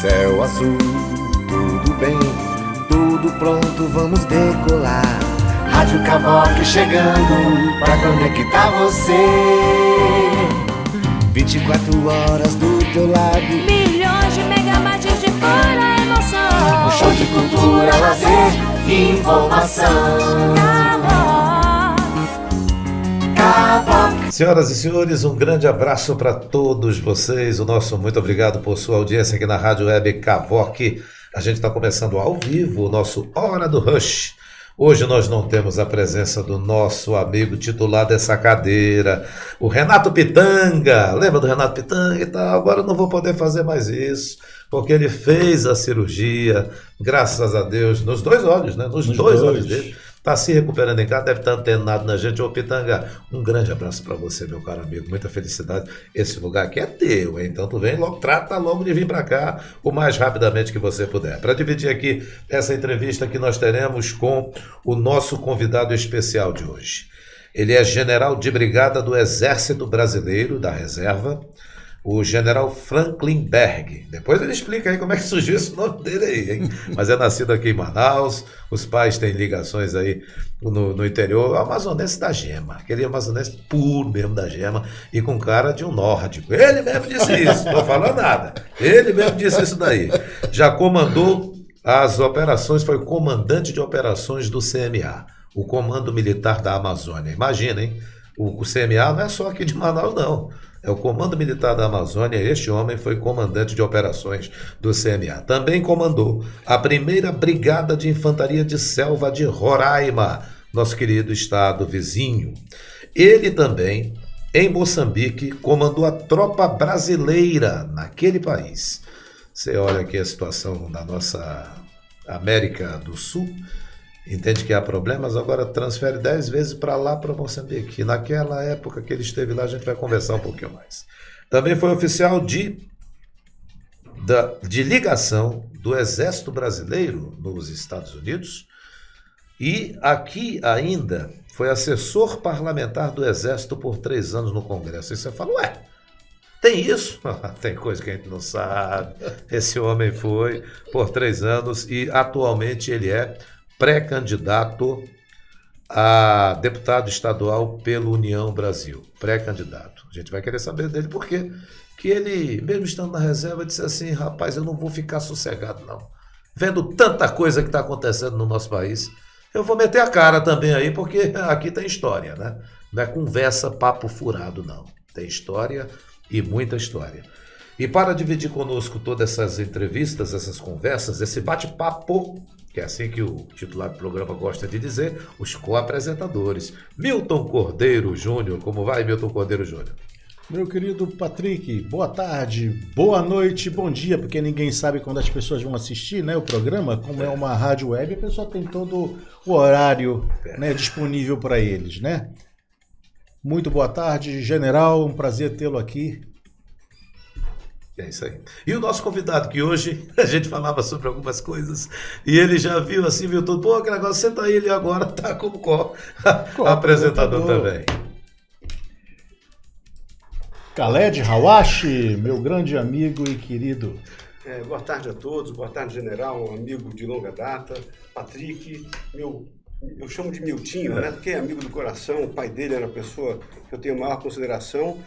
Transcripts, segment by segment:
Céu azul, tudo bem, tudo pronto, vamos decolar. Rádio Cavoque chegando pra conectar você. 24 horas do teu lado, milhões de megabytes de pura emoção. um show de cultura, lazer e informação. Cavoque. Senhoras e senhores, um grande abraço para todos vocês. O nosso muito obrigado por sua audiência aqui na Rádio Web Cavoque. A gente está começando ao vivo o nosso Hora do Rush. Hoje nós não temos a presença do nosso amigo titular dessa cadeira, o Renato Pitanga. Lembra do Renato Pitanga e tal? Agora eu não vou poder fazer mais isso, porque ele fez a cirurgia, graças a Deus, nos dois olhos, né? Nos dois olhos dele. Está se recuperando em casa, deve estar antenado na gente. Ô Pitanga, um grande abraço para você, meu caro amigo, muita felicidade. Esse lugar aqui é teu, hein? Então tu vem logo, trata logo de vir para cá o mais rapidamente que você puder. Para dividir aqui essa entrevista que nós teremos com o nosso convidado especial de hoje. Ele é general de brigada do Exército Brasileiro, da Reserva, o general Franklin Berg. Depois ele explica aí como é que surgiu esse nome dele aí, hein? Mas é nascido aqui em Manaus, os pais têm ligações aí no interior, amazonense da Gema, aquele amazonense puro mesmo da Gema, e com cara de um nórdico. Ele mesmo disse isso, não tô falando nada. Ele mesmo disse isso daí. Já comandou as operações, foi comandante de operações do CMA, o Comando Militar da Amazônia. Imagina, hein? O CMA não é só aqui de Manaus, não. É o Comando Militar da Amazônia. Este homem foi comandante de operações do CMA. Também comandou a 1ª Brigada de Infantaria de Selva de Roraima, nosso querido estado vizinho. Ele também, em Moçambique, comandou a tropa brasileira naquele país. Você olha aqui a situação da nossa América do Sul, entende que há problemas, agora transfere 10 vezes para lá, para Moçambique. E naquela época que ele esteve lá, a gente vai conversar um pouquinho mais. Também foi oficial de ligação do Exército Brasileiro nos Estados Unidos. E aqui ainda foi assessor parlamentar do Exército por 3 anos no Congresso. E você fala, ué, tem isso? Tem coisa que a gente não sabe. Esse homem foi por 3 anos e atualmente ele é pré-candidato a deputado estadual pela União Brasil. Pré-candidato. A gente vai querer saber dele porque que ele, mesmo estando na reserva, disse assim, rapaz, eu não vou ficar sossegado não. Vendo tanta coisa que está acontecendo no nosso país, eu vou meter a cara também aí, porque aqui tem história, né? Não é conversa, papo furado, não. Tem história e muita história. E para dividir conosco todas essas entrevistas, essas conversas, esse bate-papo, que é assim que o titular do programa gosta de dizer, os co-apresentadores. Milton Cordeiro Júnior. Como vai, Milton Cordeiro Júnior? Meu querido Patrick, boa tarde, boa noite, bom dia, porque ninguém sabe quando as pessoas vão assistir, né, o programa. Como é uma rádio web, a pessoa tem todo o horário, né, disponível para eles, né? Muito boa tarde, general, um prazer tê-lo aqui. É isso aí. E o nosso convidado, que hoje a gente falava sobre algumas coisas e ele já viu assim, viu tudo. Pô, que negócio, senta aí, ele agora tá como apresentador também. Khaled Hawashi, meu grande amigo e querido. Boa tarde a todos, boa tarde, general, amigo de longa data, Patrick, eu chamo de Miltinho, né? Porque é amigo do coração, o pai dele era uma pessoa que eu tenho a maior consideração.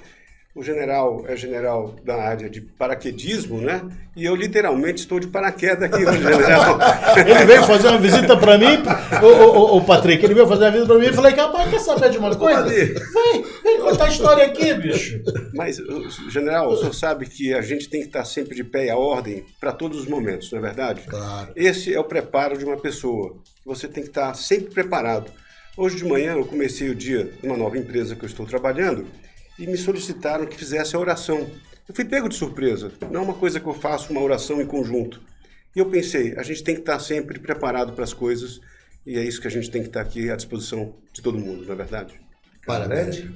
O general é general da área de paraquedismo, né? E eu literalmente estou de paraquedas aqui hoje, general. Ele veio fazer uma visita para mim, o Patrick, ele veio fazer uma visita para mim e falei, rapaz, quer saber de uma coisa? Vem contar a história aqui, bicho. Mas, general, o senhor sabe que a gente tem que estar sempre de pé e à ordem para todos os momentos, não é verdade? Claro. Esse é o preparo de uma pessoa. Você tem que estar sempre preparado. Hoje de manhã eu comecei o dia numa nova empresa que eu estou trabalhando, e me solicitaram que fizesse a oração. Eu fui pego de surpresa, não é uma coisa que eu faço uma oração em conjunto. E eu pensei, a gente tem que estar sempre preparado para as coisas, e é isso que a gente tem que estar aqui à disposição de todo mundo, não é verdade? Khaled?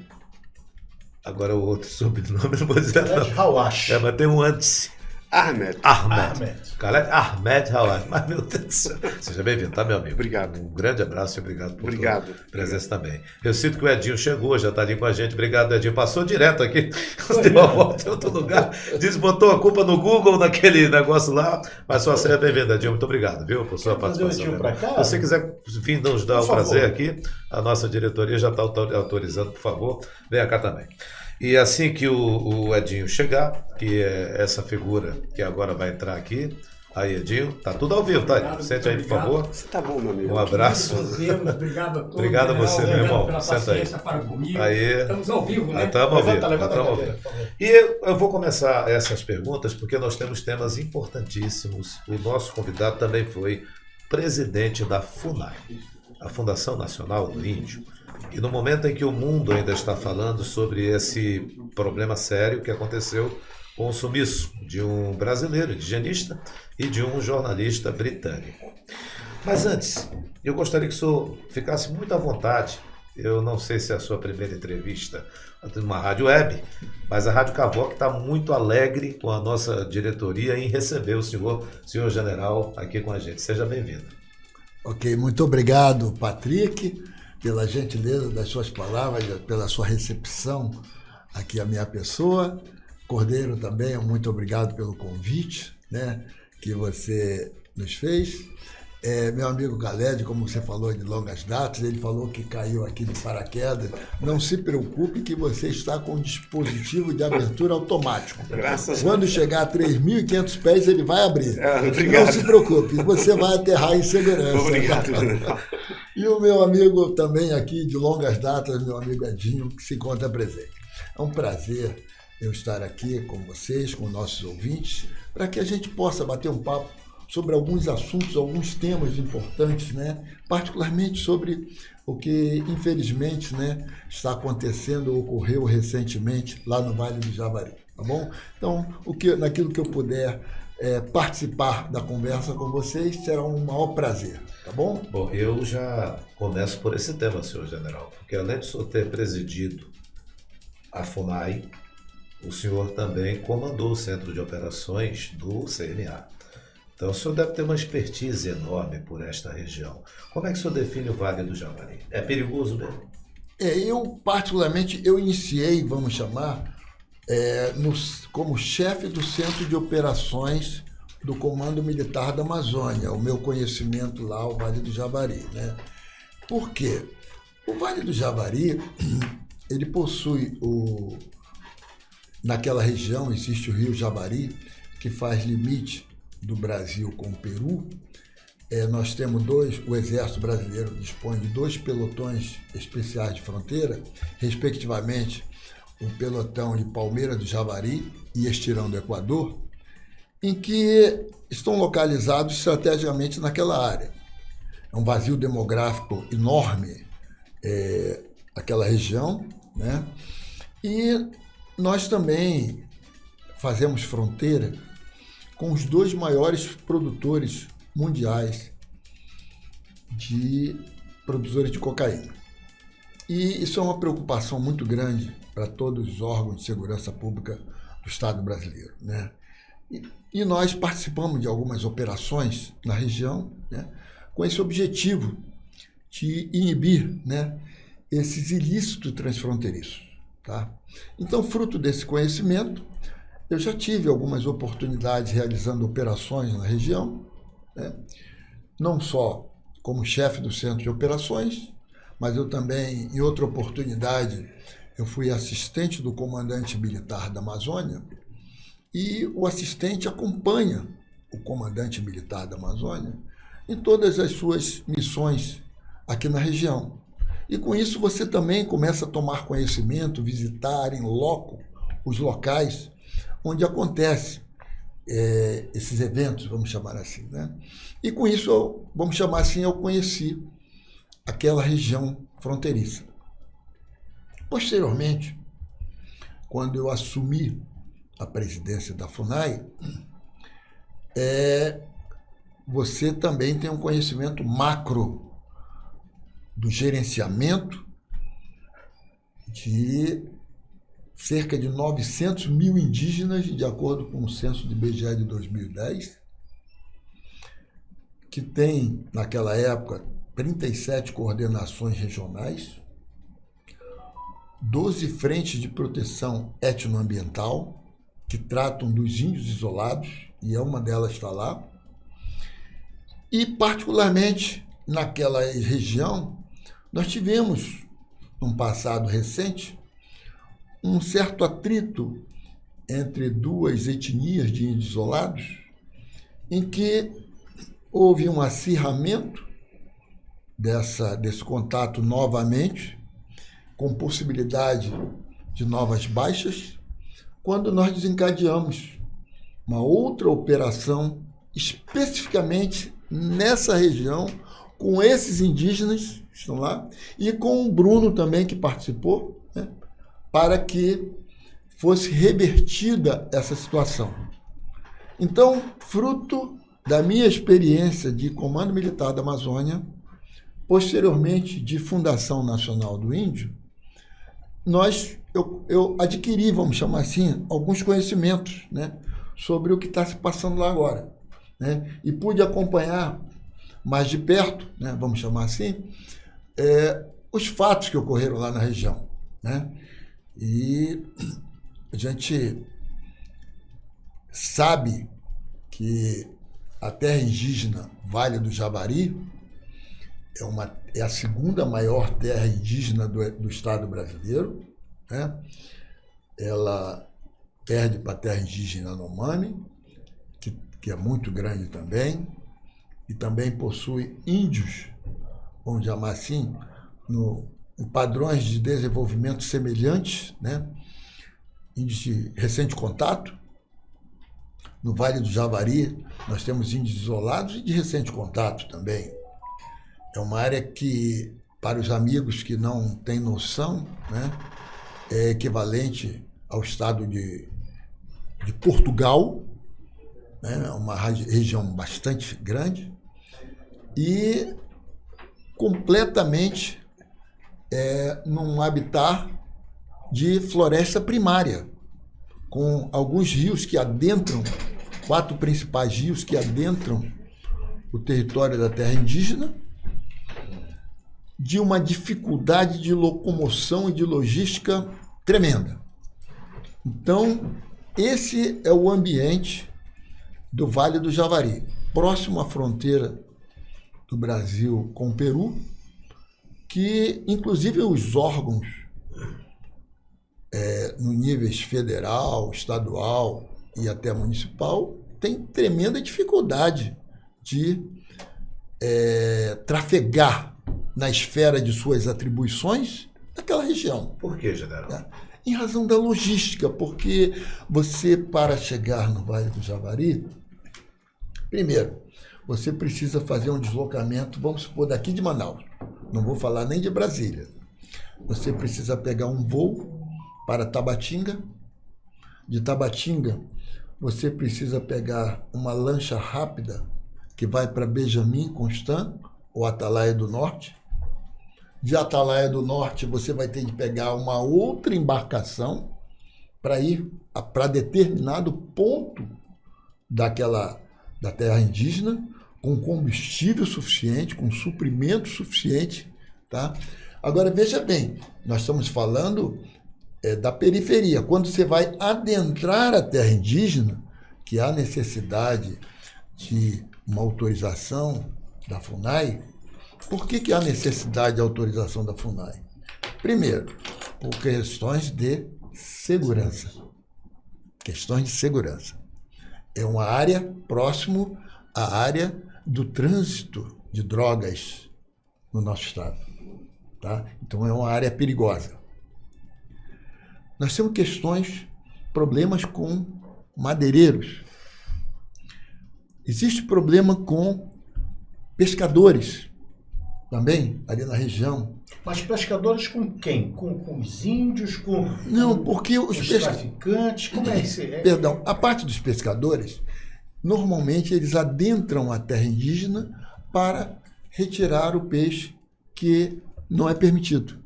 Agora o outro sobrenome, não vou dizer não. Hawashi. Mas tem um antes. Ahmed. Khaled Ahmed Hawaj. Mas, meu Deus do céu. Seja bem-vindo, tá, meu amigo? Obrigado. Um grande abraço e obrigado por Obrigado. tua presença também. Eu sinto que o Edinho chegou, já tá ali com a gente. Obrigado, Edinho. Passou direto aqui, deu a volta em outro lugar. Botou a culpa no Google, naquele negócio lá. Mas só seja bem-vindo, Edinho. Muito obrigado, viu, por sua participação. Se você quiser vir nos dar o prazer aqui, a nossa diretoria já está autorizando, por favor, venha cá também. E assim que o Edinho chegar, que é essa figura que agora vai entrar aqui, aí Edinho, tá tudo ao vivo, tá? Obrigado, Sente aí, por favor. Você tá bom, meu amigo. Um abraço. Obrigado a todos. Obrigado a você, meu irmão. Pela Senta aí. paciência para comigo. Aí. Estamos ao vivo, né? Estamos ao vivo. Levanta Estamos ao a vivo. cadeira, por favor. E eu vou começar essas perguntas porque nós temos temas importantíssimos. O nosso convidado também foi presidente da FUNAI, a Fundação Nacional do Índio. E no momento em que o mundo ainda está falando sobre esse problema sério que aconteceu com o sumiço de um brasileiro indigenista e de um jornalista britânico. Mas antes, eu gostaria que o senhor ficasse muito à vontade. Eu não sei se é a sua primeira entrevista numa rádio web, mas a Rádio Cavoque está muito alegre com a nossa diretoria em receber o senhor general, aqui com a gente. Seja bem-vindo. Ok, muito obrigado, Patrick, pela gentileza das suas palavras, pela sua recepção aqui à minha pessoa. Cordeiro também, muito obrigado pelo convite, né, que você nos fez. Meu amigo Khaled, como você falou de longas datas, ele falou que caiu aqui de paraquedas. Não se preocupe que você está com um dispositivo de abertura automático. Quando chegar a 3.500 pés, ele vai abrir. Obrigado. Não se preocupe, você vai aterrar em segurança. Obrigado. E o meu amigo também aqui de longas datas, meu amigo Edinho, que se encontra presente. É um prazer eu estar aqui com vocês, com nossos ouvintes, para que a gente possa bater um papo sobre alguns assuntos, alguns temas importantes, né? Particularmente sobre o que, infelizmente, né, está acontecendo, ocorreu recentemente lá no Vale do Javari, tá bom? Então, naquilo que eu puder participar da conversa com vocês, será um maior prazer, tá bom? Bom, eu já começo por esse tema, senhor general, porque além de o senhor ter presidido a FUNAI, o senhor também comandou o Centro de Operações do CNA. Então, o senhor deve ter uma expertise enorme por esta região. Como é que o senhor define o Vale do Javari? É perigoso mesmo? Eu, particularmente, eu iniciei, vamos chamar, como chefe do Centro de Operações do Comando Militar da Amazônia, o meu conhecimento lá, o Vale do Javari, né? Por quê? O Vale do Javari, ele possui naquela região existe o Rio Javari, que faz limite do Brasil com o Peru. Nós temos o Exército Brasileiro dispõe de 2 pelotões especiais de fronteira, respectivamente o pelotão de Palmeira do Javari e Estirão do Equador, em que estão localizados estrategicamente naquela área. É um vazio demográfico enorme, aquela região, né? E nós também fazemos fronteira com os 2 maiores produtores mundiais de produtores de cocaína. E isso é uma preocupação muito grande para todos os órgãos de segurança pública do Estado brasileiro, né? E nós participamos de algumas operações na região, né, com esse objetivo de inibir, né, esses ilícitos transfronteiriços, tá? Então, fruto desse conhecimento, eu já tive algumas oportunidades realizando operações na região, né? Não só como chefe do Centro de Operações, mas eu também, em outra oportunidade, eu fui assistente do comandante militar da Amazônia, e o assistente acompanha o comandante militar da Amazônia em todas as suas missões aqui na região. E com isso você também começa a tomar conhecimento, visitar em loco os locais onde acontecem esses eventos, vamos chamar assim, né? E com isso, vamos chamar assim, eu conheci aquela região fronteiriça. Posteriormente, quando eu assumi a presidência da FUNAI, você também tem um conhecimento macro do gerenciamento de cerca de 900 mil indígenas, de acordo com o censo do IBGE de 2010, que tem, naquela época, 37 coordenações regionais, 12 frentes de proteção etnoambiental, que tratam dos índios isolados, e uma delas está lá. E, particularmente, naquela região, nós tivemos, num passado recente, um certo atrito entre duas etnias de índios isolados, em que houve um acirramento desse contato novamente, com possibilidade de novas baixas, quando nós desencadeamos uma outra operação especificamente nessa região, com esses indígenas que estão lá, e com o Bruno também, que participou, né, para que fosse revertida essa situação. Então, fruto da minha experiência de Comando Militar da Amazônia, posteriormente de Fundação Nacional do Índio, eu adquiri, vamos chamar assim, alguns conhecimentos, né, sobre o que está se passando lá agora, né, e pude acompanhar mais de perto, né, vamos chamar assim, os fatos que ocorreram lá na região, né, e a gente sabe que a terra indígena Vale do Javari é a segunda maior terra indígena do Estado brasileiro, né? Ela perde para a terra indígena Yanomami, que é muito grande também, e também possui índios, vamos chamar assim, em padrões de desenvolvimento semelhantes, né? Índios de recente contato. No Vale do Javari, nós temos índios isolados e de recente contato também. É uma área que, para os amigos que não têm noção, né, é equivalente ao estado de Portugal, né, uma região bastante grande, e completamente num habitat de floresta primária, com alguns rios que adentram, 4 principais rios que adentram o território da terra indígena, de uma dificuldade de locomoção e de logística tremenda. Então, esse é o ambiente do Vale do Javari, próximo à fronteira do Brasil com o Peru, que, inclusive, os órgãos no nível federal, estadual e até municipal têm tremenda dificuldade de trafegar na esfera de suas atribuições naquela região. Por que, general? Em razão da logística, porque você, para chegar no Vale do Javari, primeiro, você precisa fazer um deslocamento, vamos supor, daqui de Manaus, não vou falar nem de Brasília. Você precisa pegar um voo para Tabatinga. De Tabatinga, você precisa pegar uma lancha rápida que vai para Benjamin Constant, ou Atalaia do Norte. De Atalaia do Norte, você vai ter que pegar uma outra embarcação para ir para determinado ponto da terra indígena, com combustível suficiente, com suprimento suficiente. Tá? Agora, veja bem, nós estamos falando da periferia. Quando você vai adentrar a terra indígena, que há necessidade de uma autorização da FUNAI. Por que há necessidade de autorização da FUNAI? Primeiro, por questões de segurança. Questões de segurança. É uma área próximo à área do trânsito de drogas no nosso estado. Tá? Então, é uma área perigosa. Nós temos problemas com madeireiros. Existe problema com pescadores também, ali na região. Mas pescadores com quem? Com os índios? Não, porque os traficantes? Como é isso? Perdão, a parte dos pescadores, normalmente eles adentram a terra indígena para retirar o peixe que não é permitido.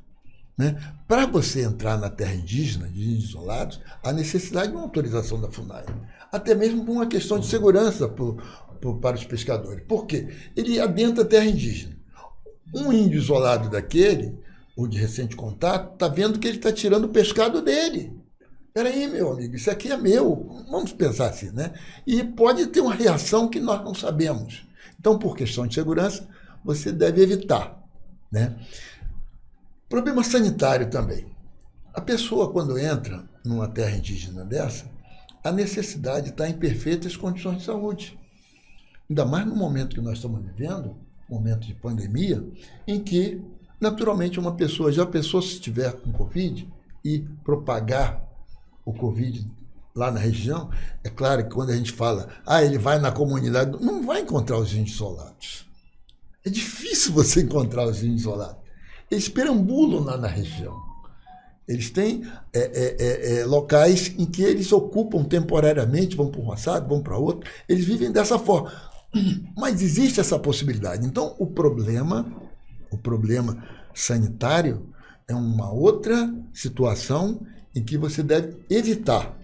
né? Para você entrar na terra indígena, de índios isolados, há necessidade de uma autorização da FUNAI. Até mesmo por uma questão de segurança para os pescadores. Por quê? Ele adentra a terra indígena. Um índio isolado daquele, ou de recente contato, está vendo que ele está tirando o pescado dele. Peraí, meu amigo, isso aqui é meu. Vamos pensar assim, né? E pode ter uma reação que nós não sabemos. Então, por questão de segurança, você deve evitar, né? Problema sanitário também. A pessoa, quando entra numa terra indígena dessa, a necessidade está em perfeitas condições de saúde. Ainda mais no momento que nós estamos vivendo, momento de pandemia, em que, naturalmente, uma pessoa, já pensou se estiver com Covid e propagar o Covid lá na região, é claro que quando a gente fala, ele vai na comunidade, não vai encontrar os índios isolados. É difícil você encontrar os índios isolados. Eles perambulam lá na região. Eles têm locais em que eles ocupam temporariamente, vão para um roçado, vão para outro. Eles vivem dessa forma. Mas existe essa possibilidade. Então, o problema sanitário é uma outra situação em que você deve evitar.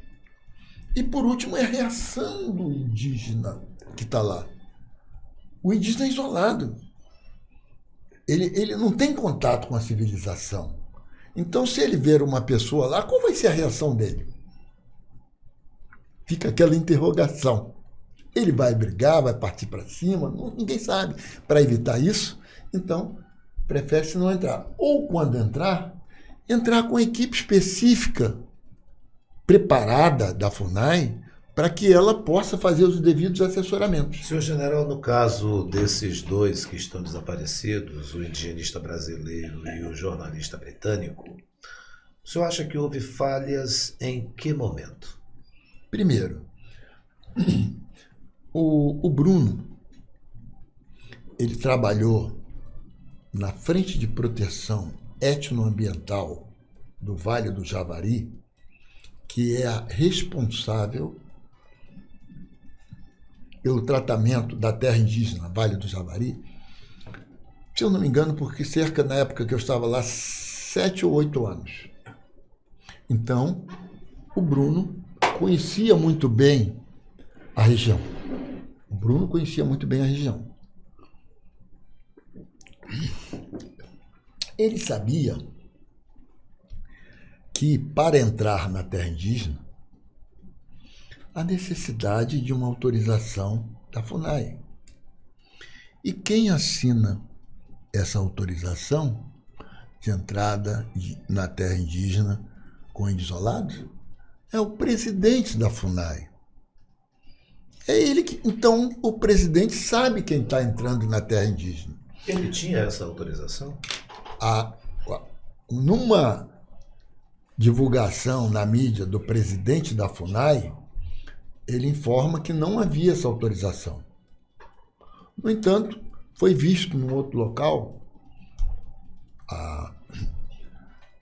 E, por último, é a reação do indígena que está lá. O indígena é isolado. Ele não tem contato com a civilização. Então, se ele ver uma pessoa lá, qual vai ser a reação dele? Fica aquela interrogação. Ele vai brigar, vai partir para cima? Ninguém sabe. Para evitar isso, então, prefere-se não entrar. Ou, quando entrar com equipe específica, preparada da FUNAI, para que ela possa fazer os devidos assessoramentos. Senhor general, no caso desses dois que estão desaparecidos, o indigenista brasileiro e o jornalista britânico, o senhor acha que houve falhas em que momento? Primeiro, o Bruno, ele trabalhou na Frente de Proteção Etnoambiental do Vale do Javari, que é a responsável pelo tratamento da terra indígena, Vale do Javari, se eu não me engano, porque cerca, na época que eu estava lá, 7 ou 8 anos. Então, o Bruno conhecia muito bem a região. O Bruno conhecia muito bem a região. Ele sabia que, para entrar na terra indígena, a necessidade de uma autorização da FUNAI. E quem assina essa autorização de entrada na terra indígena com índios isolados é o presidente da FUNAI. É ele que, então, o presidente sabe quem está entrando na terra indígena. Ele tinha essa autorização? Numa divulgação na mídia do presidente da FUNAI, ele informa que não havia essa autorização. No entanto, foi visto num outro local, a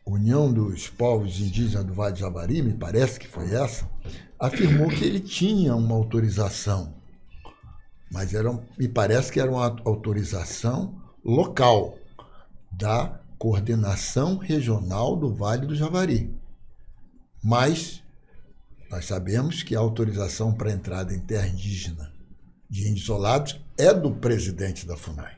União dos Povos Indígenas do Vale do Javari, me parece que foi essa, afirmou que ele tinha uma autorização, mas me parece que era uma autorização local da Coordenação Regional do Vale do Javari. Mas nós sabemos que a autorização para entrada em terra indígena de índios isolados é do presidente da FUNAI,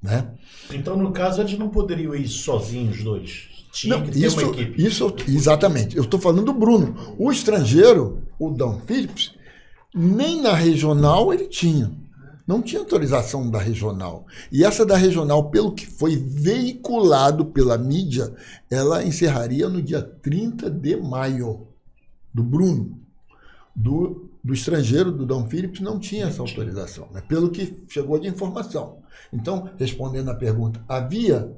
né? Então, no caso, eles não poderiam ir sozinhos, os dois. Tinha que ter uma equipe. Exatamente. Eu estou falando do Bruno. O estrangeiro, o Dom Phillips, nem na regional ele tinha. Não tinha autorização da regional. E essa da regional, pelo que foi veiculado pela mídia, ela encerraria no dia 30 de maio. Do Bruno. Do estrangeiro, do Dom Phillips, não tinha essa autorização, né? Pelo que chegou de informação. Então, respondendo à pergunta, havia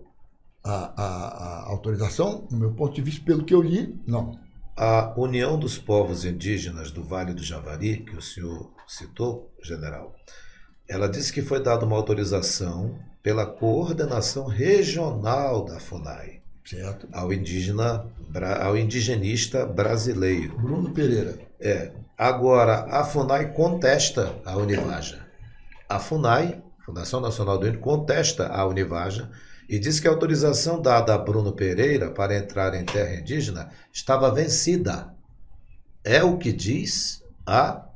a autorização? No meu ponto de vista, pelo que eu li, não. A União dos Povos Indígenas do Vale do Javari, que o senhor citou, general, ela disse que foi dada uma autorização pela coordenação regional da FUNAI, certo, ao indigenista brasileiro. Bruno Pereira. Agora, a FUNAI contesta a Univaja. A FUNAI, Fundação Nacional do Índio, contesta a Univaja e disse que a autorização dada a Bruno Pereira para entrar em terra indígena estava vencida. É o que diz a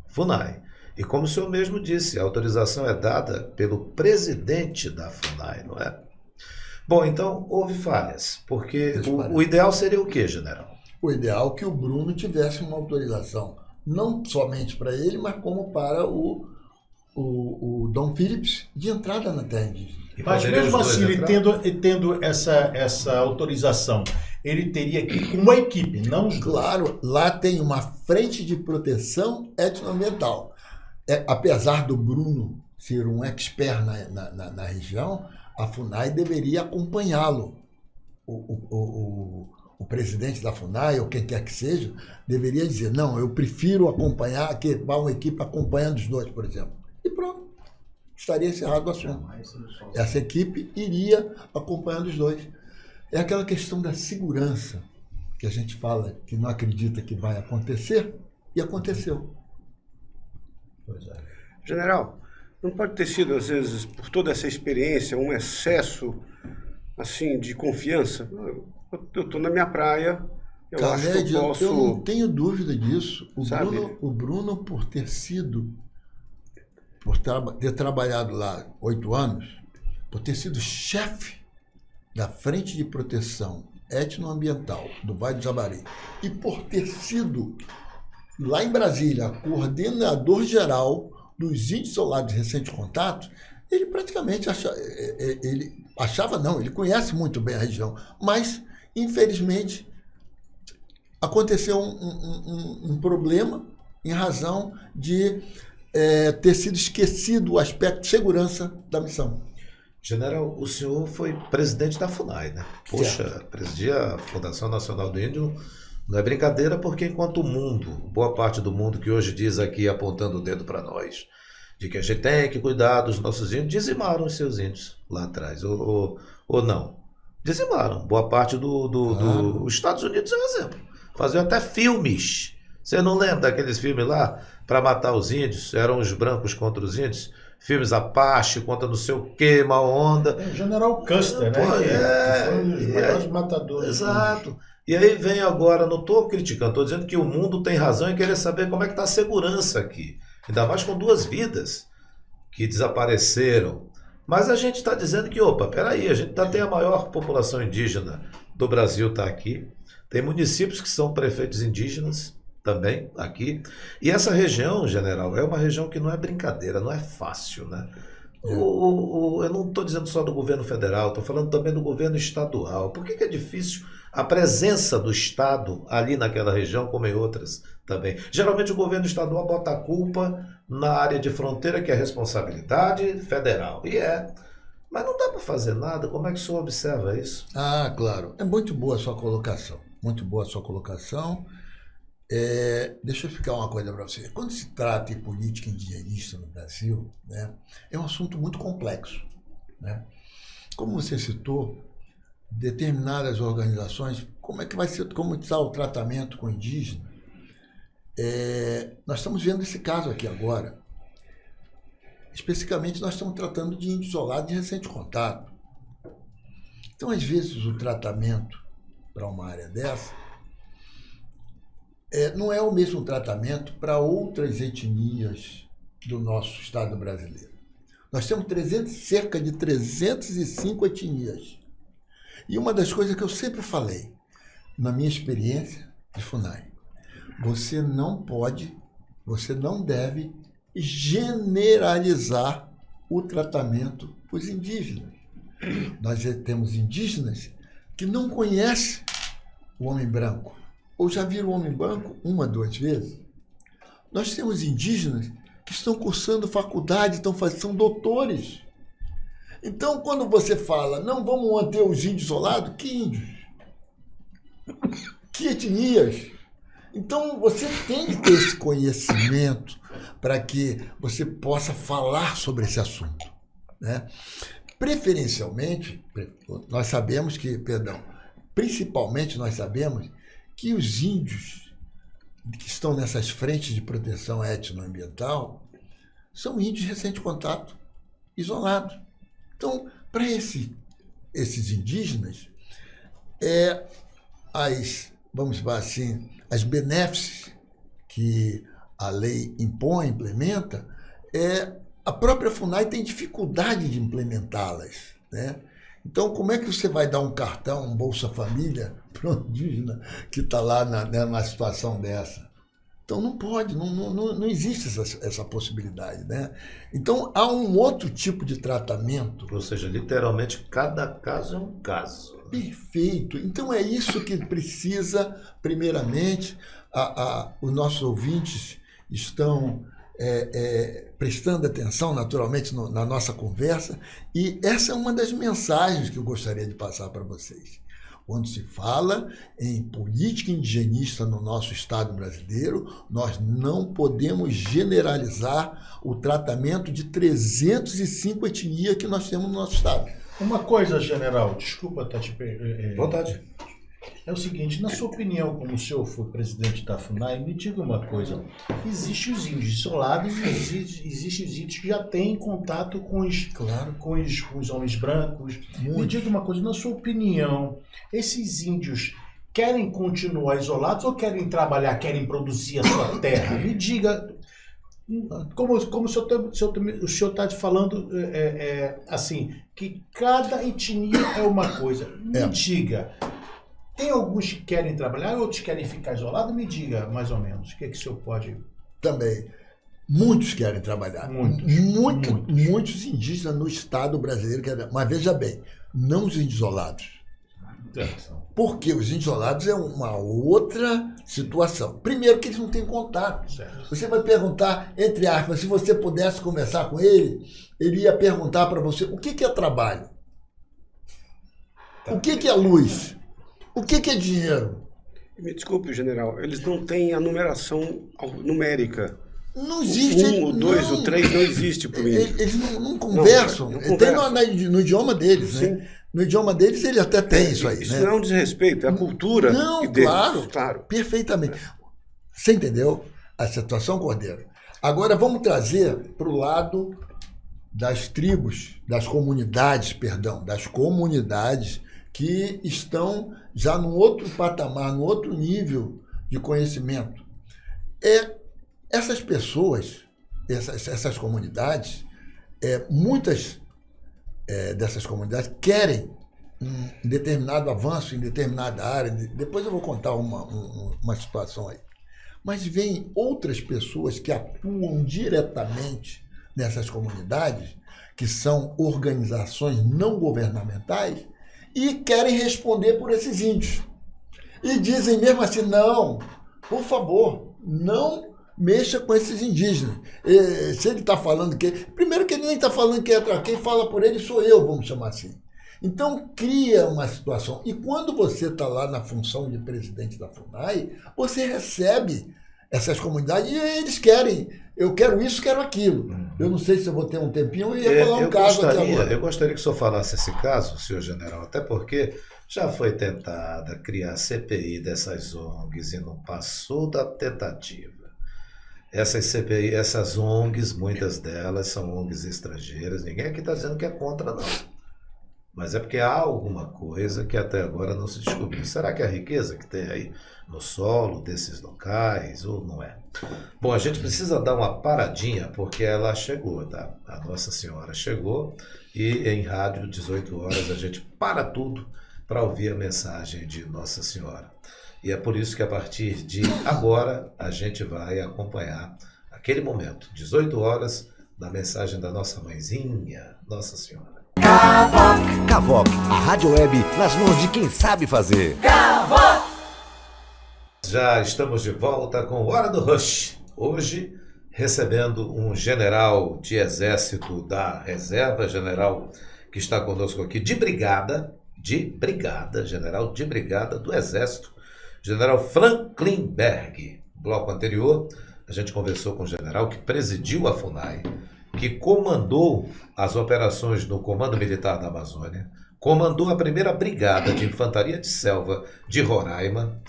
FUNAI. E como o senhor mesmo disse, a autorização é dada pelo presidente da FUNAI, não é? Bom, então houve falhas, porque o ideal seria o quê, general? O ideal é que o Bruno tivesse uma autorização, não somente para ele, mas como para o Dom Phillips, de entrada na terra indígena. Mas mesmo assim, ele tendo essa autorização, ele teria que ir com uma equipe, não os dois. Claro, lá tem uma frente de proteção etnoambiental. Apesar do Bruno ser um expert na região, a FUNAI deveria acompanhá-lo. O presidente da FUNAI, ou quem quer que seja, deveria dizer, não, eu prefiro acompanhar, que vá uma equipe acompanhando os dois, por exemplo. E pronto. Estaria encerrado o assunto. Essa equipe iria acompanhando os dois. É aquela questão da segurança que a gente fala que não acredita que vai acontecer e aconteceu. Pois é. General, não pode ter sido, às vezes, por toda essa experiência, um excesso assim de confiança? Eu estou na minha praia, eu acho que eu posso... Eu não tenho dúvida disso. Sabe? O Bruno, por ter trabalhado lá 8 anos, por ter sido chefe da Frente de Proteção Etnoambiental do Vale do Javari e por ter sido, lá em Brasília, coordenador geral dos índios isolados de recente contato, ele praticamente ele conhece muito bem a região, mas, infelizmente, aconteceu um problema em razão de ter sido esquecido o aspecto de segurança da missão. General, o senhor foi presidente da FUNAI, né? Poxa, presidir a Fundação Nacional do Índio não é brincadeira, porque enquanto o mundo, boa parte do mundo que hoje diz aqui, apontando o dedo para nós, de que a gente tem que cuidar dos nossos índios, dizimaram os seus índios lá atrás, ou não. Dizimaram. Boa parte dos Estados Unidos é um exemplo. Faziam até filmes. Você não lembra daqueles filmes lá para matar os índios? Eram os brancos contra os índios? Filmes Apache contra não sei o que, mal onda. O General Custer, né? Foi um dos maiores matadores. Exato. E aí vem agora, não estou criticando, estou dizendo que o mundo tem razão em querer saber como é que está a segurança aqui. Ainda mais com 2 vidas que desapareceram. Mas a gente está dizendo que, opa, peraí, a gente tem a maior população indígena do Brasil, está aqui. Tem municípios que são prefeitos indígenas também aqui. E essa região, general, é uma região que não é brincadeira, não é fácil, né? Eu não estou dizendo só do governo federal, estou falando também do governo estadual. Por que é difícil a presença do Estado ali naquela região, como em outras também? Geralmente o governo estadual bota a culpa na área de fronteira, que é responsabilidade federal. Mas não dá para fazer nada. Como é que o senhor observa isso? Ah, claro. É muito boa a sua colocação. Muito boa a sua colocação. Deixa eu explicar uma coisa para você. Quando se trata de política indigenista no Brasil, né, é um assunto muito complexo, né? Como você citou, determinadas organizações, como está o tratamento com o indígena? Nós estamos vendo esse caso aqui agora. Especificamente, nós estamos tratando de índio isolado de recente contato. Então, às vezes, o tratamento para uma área dessa não é o mesmo tratamento para outras etnias do nosso Estado brasileiro. Nós temos cerca de 305 etnias. E uma das coisas que eu sempre falei, na minha experiência de FUNAI, você não deve generalizar o tratamento para os indígenas. Nós temos indígenas que não conhecem o homem branco, ou já viram o homem branco 1, 2 vezes. Nós temos indígenas que estão cursando faculdade, são doutores. Então, quando você fala, não vamos manter os índios isolados, que índios? Que etnias? Então, você tem que ter esse conhecimento para que você possa falar sobre esse assunto, né? Preferencialmente, principalmente nós sabemos que os índios que estão nessas frentes de proteção etnoambiental são índios de recente contato, isolados. Então, para esse esses indígenas vamos falar assim, as benéficas que a lei impõe, implementa, a própria FUNAI tem dificuldade de implementá-las, né? Então, como é que você vai dar um cartão, um Bolsa Família para um indígena que está lá numa situação dessa? Então, não pode, não existe essa possibilidade, né? Então, há um outro tipo de tratamento. Ou seja, literalmente, cada caso é um caso. Perfeito. Então, é isso que precisa, primeiramente, os nossos ouvintes estão prestando atenção, naturalmente, na nossa conversa, e essa é uma das mensagens que eu gostaria de passar para vocês. Quando se fala em política indigenista no nosso Estado brasileiro, nós não podemos generalizar o tratamento de 305 etnias que nós temos no nosso Estado. Uma coisa, general, desculpa estar te Vontade. É o seguinte, na sua opinião, como o senhor foi presidente da FUNAI, me diga uma coisa. Existem os índios isolados e existem os índios que já têm contato com os homens brancos. Muito. Me diga uma coisa, na sua opinião, esses índios querem continuar isolados ou querem trabalhar, querem produzir a sua terra? Me diga, como o senhor está falando, assim, que cada etnia é uma coisa. Me diga... Tem alguns que querem trabalhar, outros querem ficar isolados? Me diga, mais ou menos, o que o senhor pode... Também, muitos querem trabalhar. Muitos indígenas no Estado brasileiro querem. Mas veja bem, não os índios isolados. Porque os índios isolados é uma outra situação. Primeiro que eles não têm contato. Certo. Você vai perguntar, entre aspas, se você pudesse conversar com ele, ele ia perguntar para você o que é trabalho? O que é luz? O que é dinheiro? Me desculpe, general, eles não têm a numeração numérica. Não existe. O 2, o 3 não existe para mim. Eles não conversam. Não Tem conversam. no idioma deles, Sim. né? No idioma deles ele até tem isso aí. Isso né? não é um desrespeito, é a cultura deles. Claro. Perfeitamente. Você entendeu a situação, Cordeiro? Agora vamos trazer para o lado das tribos, das comunidades que estão já num outro patamar, num outro nível de conhecimento. Essas pessoas, essas comunidades, muitas dessas comunidades querem um determinado avanço em determinada área. Depois eu vou contar uma situação aí. Mas vem outras pessoas que atuam diretamente nessas comunidades, que são organizações não governamentais, e querem responder por esses índios. E dizem mesmo assim, não, por favor, não mexa com esses indígenas. Se ele está falando que... Primeiro que ele nem está falando que quem fala por ele sou eu, vamos chamar assim. Então, cria uma situação. E quando você está lá na função de presidente da FUNAI, você recebe essas comunidades e eles querem... Eu quero isso, quero aquilo. Eu não sei se eu vou ter um tempinho, eu ia falar um caso aqui agora. Eu gostaria que o senhor falasse esse caso, senhor general, até porque já foi tentada criar CPI dessas ONGs e não passou da tentativa. Essas CPI, essas ONGs, muitas delas são ONGs estrangeiras, ninguém aqui está dizendo que é contra, não. Mas é porque há alguma coisa que até agora não se descobriu. Será que é a riqueza que tem aí no solo desses locais ou não é? Bom, a gente precisa dar uma paradinha porque ela chegou, tá? A Nossa Senhora chegou e em rádio, 18 horas, a gente para tudo para ouvir a mensagem de Nossa Senhora. E é por isso que a partir de agora a gente vai acompanhar aquele momento, 18 horas, da mensagem da nossa mãezinha, Nossa Senhora. Cavoc, a rádio web nas mãos de quem sabe fazer. Já estamos de volta com Hora do Rush. Hoje, recebendo um general de exército da reserva, general que está conosco aqui de brigada, general de brigada do exército, general Franklin Berg. No bloco anterior, a gente conversou com o general que presidiu a FUNAI, que comandou as operações no Comando Militar da Amazônia, comandou a primeira Brigada de Infantaria de Selva de Roraima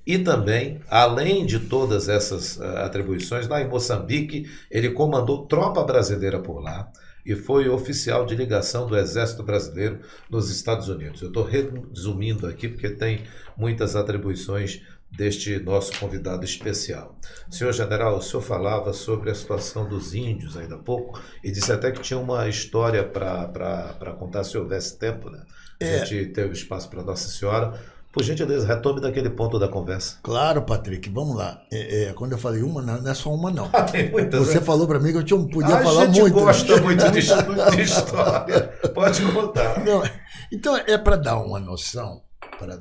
e também, além de todas essas atribuições, lá em Moçambique, ele comandou tropa brasileira por lá e foi oficial de ligação do Exército Brasileiro nos Estados Unidos. Eu estou resumindo aqui porque tem muitas atribuições deste nosso convidado especial. Senhor General, o senhor falava sobre a situação dos índios ainda há pouco e disse até que tinha uma história para contar se houvesse tempo, né? A gente teve espaço para Nossa Senhora. Por gentileza, retome daquele ponto da conversa. Claro, Patrick, vamos lá. Quando eu falei uma, não é só uma, não. Tem muitas. Você falou para mim que eu podia falar muito. A gente gosta muito de história. Pode contar. Não, então, é para dar uma noção para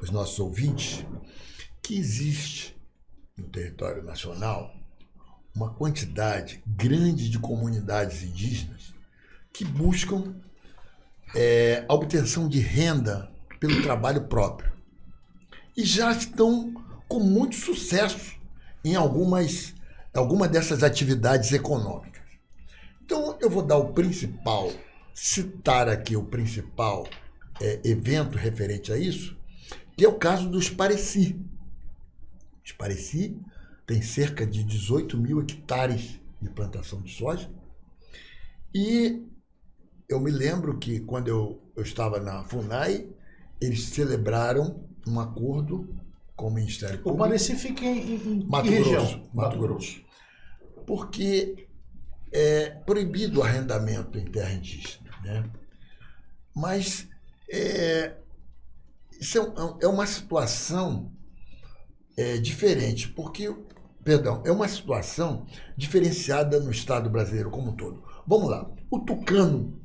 os nossos ouvintes que existe no território nacional uma quantidade grande de comunidades indígenas que buscam a obtenção de renda pelo trabalho próprio. E já estão com muito sucesso em alguma dessas atividades econômicas. Então, eu vou dar citar aqui o principal evento referente a isso, que é o caso dos Pareci. Os Pareci têm cerca de 18 mil hectares de plantação de soja. E eu me lembro que, quando eu estava na FUNAI, eles celebraram um acordo com o Ministério Público. O Pareci fica em Mato que Grosso, região? Mato Grosso. Porque é proibido o arrendamento em terra indígena, né? Mas isso é uma situação diferente, porque, é uma situação diferenciada no Estado brasileiro como um todo. Vamos lá, o tucano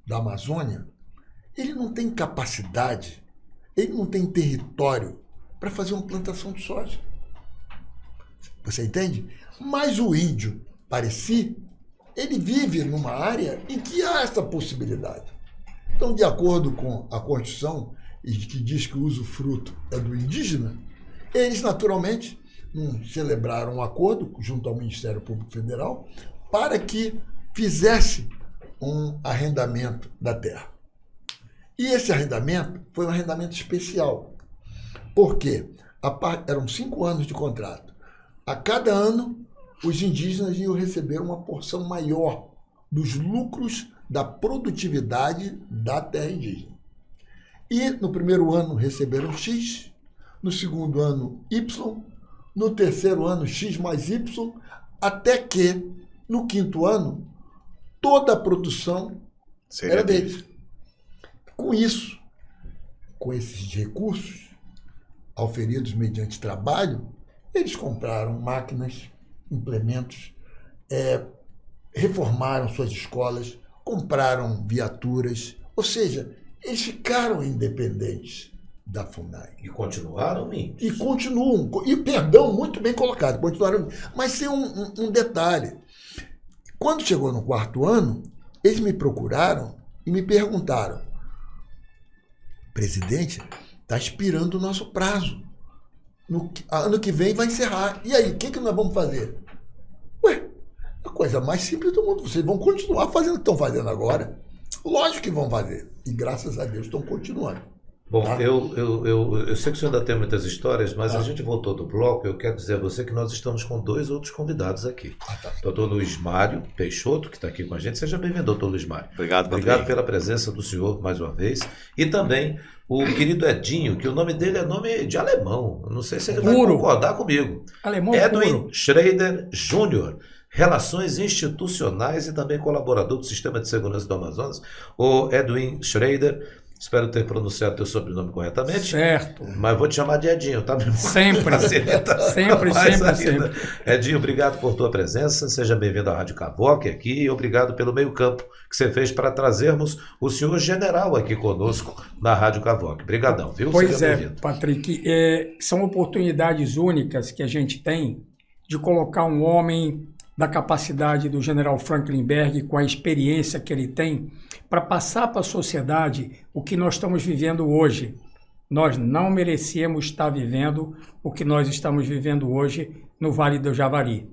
da Amazônia, ele não tem capacidade, ele não tem território para fazer uma plantação de soja. Você entende? Mas o índio Pareci, ele vive numa área em que há essa possibilidade. Então, de acordo com a Constituição, que diz que o usufruto é do indígena, eles naturalmente celebraram um acordo junto ao Ministério Público Federal para que fizesse um arrendamento da terra. E esse arrendamento foi um arrendamento especial. Por quê? Eram 5 anos de contrato. A cada ano, os indígenas iam receber uma porção maior dos lucros da produtividade da terra indígena. E no primeiro ano receberam X, no segundo ano Y, no terceiro ano X mais Y, até que, no 5º ano, toda a produção era deles. Com isso, com esses recursos auferidos mediante trabalho, eles compraram máquinas, implementos, reformaram suas escolas, compraram viaturas, ou seja, eles ficaram independentes da FUNAI. E continuaram, índios? E continuam, muito bem colocado, continuaram. Mas tem um detalhe. Quando chegou no 4º ano, eles me procuraram e me perguntaram: presidente, está expirando o nosso prazo. Ano que vem vai encerrar. E aí, o que nós vamos fazer? Ué, a coisa mais simples do mundo. Vocês vão continuar fazendo o que estão fazendo agora. Lógico que vão fazer. E graças a Deus estão continuando. Bom, tá? eu sei que o senhor ainda tem muitas histórias, mas a gente voltou do bloco. Eu quero dizer a você que nós estamos com 2 outros convidados aqui. Tá. Doutor Luiz Mário Peixoto, que está aqui com a gente. Seja bem-vindo, doutor Luiz Mário. Obrigado pela presença do senhor mais uma vez. E também o querido Edinho, que o nome dele é nome de alemão. Eu não sei se ele vai concordar comigo. Alemão Edwin puro. Schrader Júnior. Relações institucionais e também colaborador do Sistema de Segurança do Amazonas. O Edwin Schrader, espero ter pronunciado teu sobrenome corretamente. Certo. Mas vou te chamar de Edinho, tá? Sempre. Sempre. Edinho, obrigado por tua presença. Seja bem-vindo à Rádio Cavoque aqui e obrigado pelo meio-campo que você fez para trazermos o senhor general aqui conosco na Rádio Cavoque. Obrigadão, viu? Pois Seja é, bem-vindo. Patrick. São oportunidades únicas que a gente tem de colocar um homem da capacidade do general Franklin Berg, com a experiência que ele tem, para passar para a sociedade o que nós estamos vivendo hoje. Nós não merecíamos estar vivendo o que nós estamos vivendo hoje no Vale do Javari.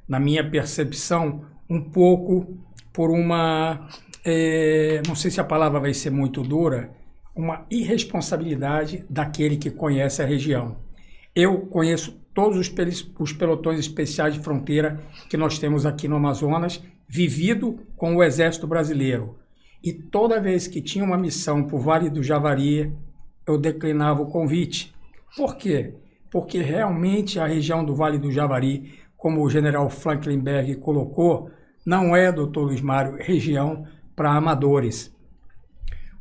Na minha percepção, um pouco por uma, não sei se a palavra vai ser muito dura, uma irresponsabilidade daquele que conhece a região. Eu conheço todos os pelotões especiais de fronteira que nós temos aqui no Amazonas, vivido com o Exército Brasileiro. E toda vez que tinha uma missão para o Vale do Javari, eu declinava o convite. Por quê? Porque realmente a região do Vale do Javari, como o general Franklin Berg colocou, não é, doutor Luiz Mário, região para amadores.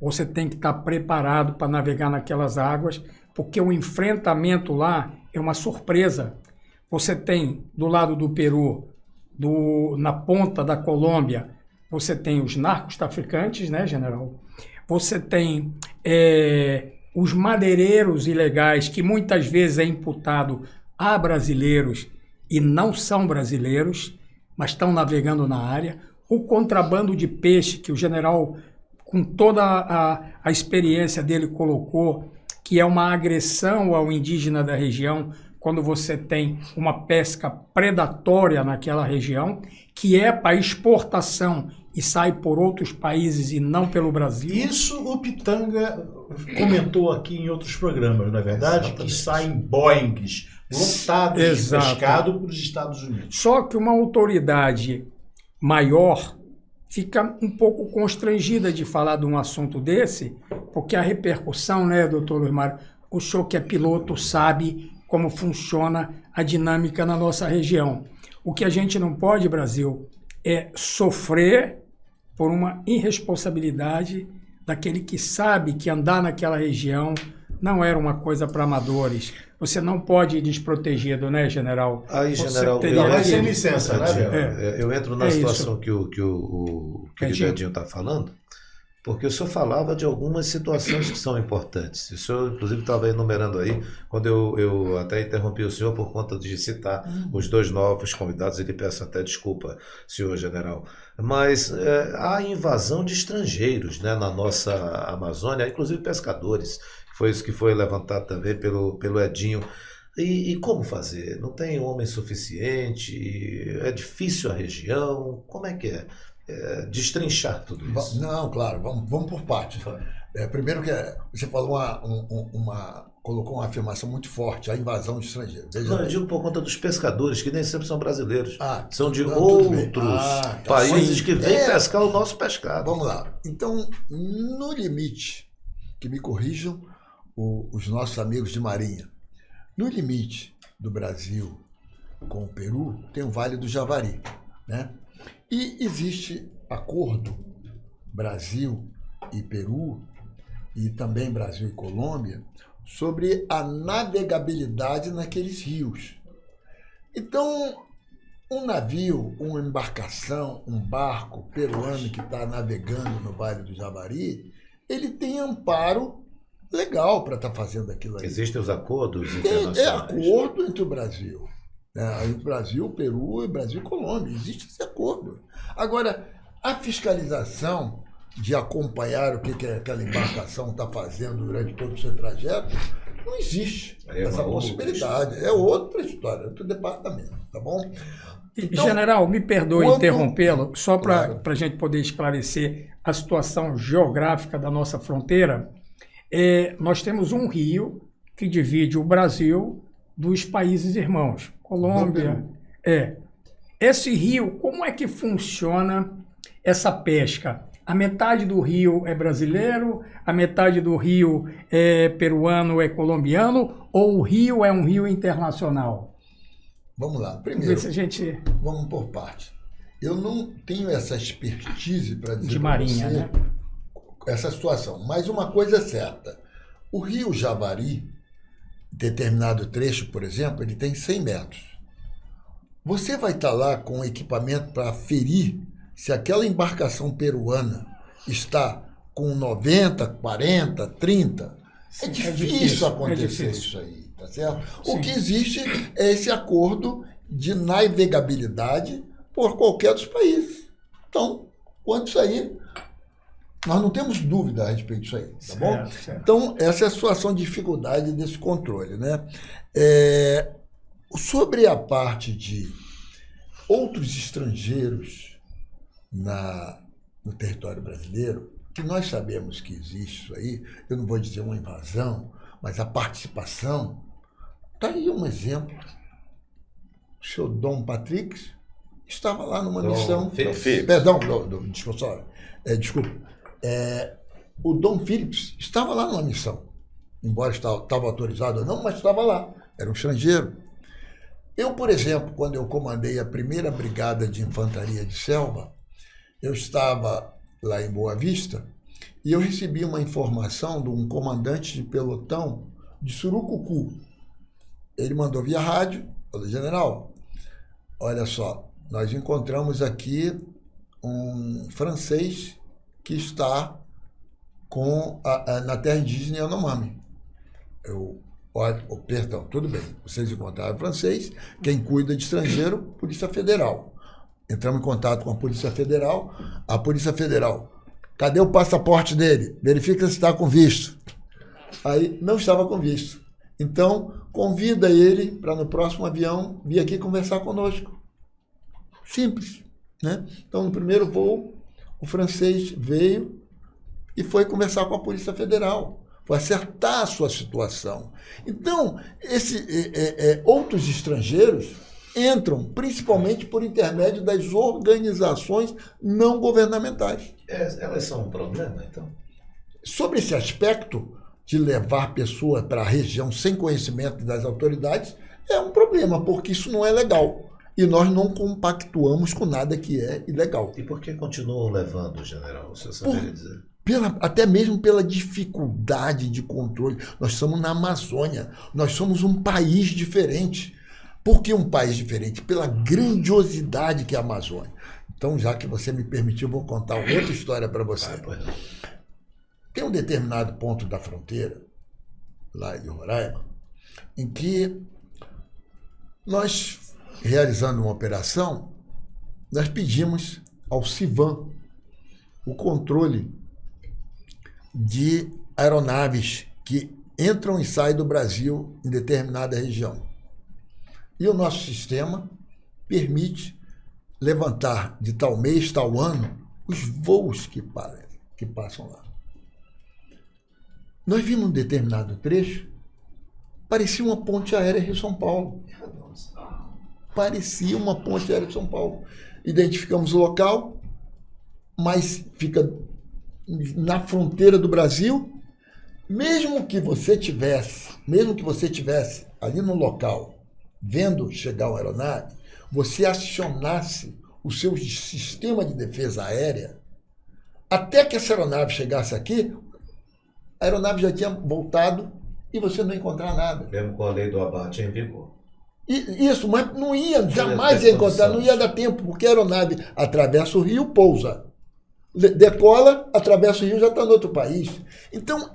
Você tem que estar preparado para navegar naquelas águas, porque o enfrentamento lá é uma surpresa. Você tem, do lado do Peru, na ponta da Colômbia, você tem os narcotraficantes, né, general? Você tem os madeireiros ilegais, que muitas vezes é imputado a brasileiros e não são brasileiros, mas estão navegando na área. O contrabando de peixe, que o general, com toda a experiência dele, colocou, que é uma agressão ao indígena da região, quando você tem uma pesca predatória naquela região, que é para exportação e sai por outros países e não pelo Brasil. Isso o Pitanga comentou aqui em outros programas, não é verdade? Exatamente. Que saem Boeings lotados de Exato. pescado para os Estados Unidos. Só que uma autoridade maior fica um pouco constrangida de falar de um assunto desse, porque a repercussão, né, doutor Luiz Mário, o senhor que é piloto sabe como funciona a dinâmica na nossa região. O que a gente não pode, Brasil, é sofrer por uma irresponsabilidade daquele que sabe que andar naquela região não era uma coisa para amadores. Você não pode ir desprotegido, né, general? Aí, Você general, teria Não, mas que- sem licença, né? eu entro na É situação que o Edinho. Edinho está falando, porque o senhor falava de algumas situações que são importantes. O senhor, inclusive, estava enumerando aí, quando eu até interrompi o senhor por conta de citar os dois novos convidados, e lhe peço até desculpa, senhor general. Mas há invasão de estrangeiros, né, na nossa Amazônia, inclusive pescadores. Foi isso que foi levantado também pelo Edinho. E como fazer? Não tem homem suficiente? É difícil a região? Como é que é? Destrinchar tudo isso. Não, claro, vamos por partes. Primeiro que você falou colocou uma afirmação muito forte, a invasão de estrangeiros. Veja Não, eu bem. digo por conta dos pescadores, que nem sempre são brasileiros. tudo São de bem. outros Tá. países Sim. que vêm pescar o nosso pescado. Vamos lá. Então, no limite, que me corrijam os nossos amigos de Marinha, no limite do Brasil com o Peru, tem o Vale do Javari, né? E existe acordo Brasil e Peru, e também Brasil e Colômbia, sobre a navegabilidade naqueles rios. Então, um navio, uma embarcação, um barco peruano que está navegando no Vale do Javari, ele tem amparo legal para estar fazendo aquilo aí. Existem os acordos É internacionais. acordo entre o Brasil. Entre o Brasil, o Peru, e Brasil e Colômbia. Existe esse acordo. Agora, a fiscalização de acompanhar o que aquela embarcação está fazendo durante todo o seu trajeto, não existe É essa uma outra possibilidade. É outra história, outro departamento, tá bom? Então, General, me perdoe quanto- interrompê-lo, só para Claro. a gente poder esclarecer a situação geográfica da nossa fronteira. Nós temos um rio que divide o Brasil dos países irmãos, Colômbia. Esse rio, como é que funciona essa pesca? A metade do rio é brasileiro, a metade do rio é peruano, é colombiano, ou o rio é um rio internacional? vamos lá. Vamos Primeiro, ver se a gente... vamos por parte. Eu não tenho essa expertise para dizer De pra marinha, você né? essa situação. Mas uma coisa é certa. O rio Javari, determinado trecho, por exemplo, ele tem 100 metros. Você vai estar lá com equipamento para aferir se aquela embarcação peruana está com 90, 40, 30. Sim, É é difícil difícil, acontecer é difícil. isso aí, tá certo? Sim. O que existe é esse acordo de navegabilidade por qualquer dos países. Então, quanto isso aí, nós não temos dúvida a respeito disso aí, tá bom? Certo. Então, essa é a situação de dificuldade desse controle, né? Sobre a parte de outros estrangeiros no território brasileiro, que nós sabemos que existe isso aí, eu não vou dizer uma invasão, mas a participação, está aí um exemplo o senhor Dom Patrick, estava lá numa Dom missão. Phillips. Perdão, desculpa. O Dom Phillips estava lá numa missão. Embora estava autorizado ou não, mas estava lá. Era um estrangeiro. Eu, por exemplo, quando eu comandei a primeira brigada de infantaria de selva, eu estava lá em Boa Vista e eu recebi uma informação de um comandante de pelotão de Surucucu. Ele mandou via rádio, falou: general, olha só, nós encontramos aqui um francês que está na terra indígena Yanomami. Perdão, tudo bem, vocês encontraram francês, quem cuida de estrangeiro, Polícia Federal. Entramos em contato com a Polícia Federal, cadê o passaporte dele? Verifica se está com visto. Aí não estava com visto. Então, convida ele para no próximo avião vir aqui conversar conosco. Simples, né? Então, no primeiro voo, o francês veio e foi conversar com a Polícia Federal, foi acertar a sua situação. Então, outros estrangeiros entram principalmente por intermédio das organizações não governamentais. Elas são um problema, então? Sobre esse aspecto de levar pessoas para a região sem conhecimento das autoridades, é um problema, porque isso não é legal. E nós não compactuamos com nada que é ilegal. E por que continuam levando, general? Você saberia dizer? Até mesmo pela dificuldade de controle. Nós estamos na Amazônia, nós somos um país diferente. Por que um país diferente? Pela grandiosidade que é a Amazônia. Então, já que você me permitiu, vou contar outra história para você. Tem um determinado ponto da fronteira, lá de Roraima, em que nós, realizando uma operação, nós pedimos ao CIVAM o controle de aeronaves que entram e saem do Brasil em determinada região. E o nosso sistema permite levantar de tal mês, tal ano, os voos que passam lá. Nós vimos um determinado trecho, parecia uma ponte aérea de São Paulo. Parecia uma ponte aérea de São Paulo. Identificamos o local, mas fica na fronteira do Brasil. Mesmo que você tivesse ali no local, vendo chegar uma aeronave, você acionasse o seu sistema de defesa aérea, até que essa aeronave chegasse aqui, a aeronave já tinha voltado e você não ia encontrar nada. Mesmo com a lei do abate em vigor. Isso, mas não ia, jamais ia encontrar, não ia dar tempo, porque a aeronave atravessa o rio, pousa. Decola, atravessa o rio, já está no outro país. Então,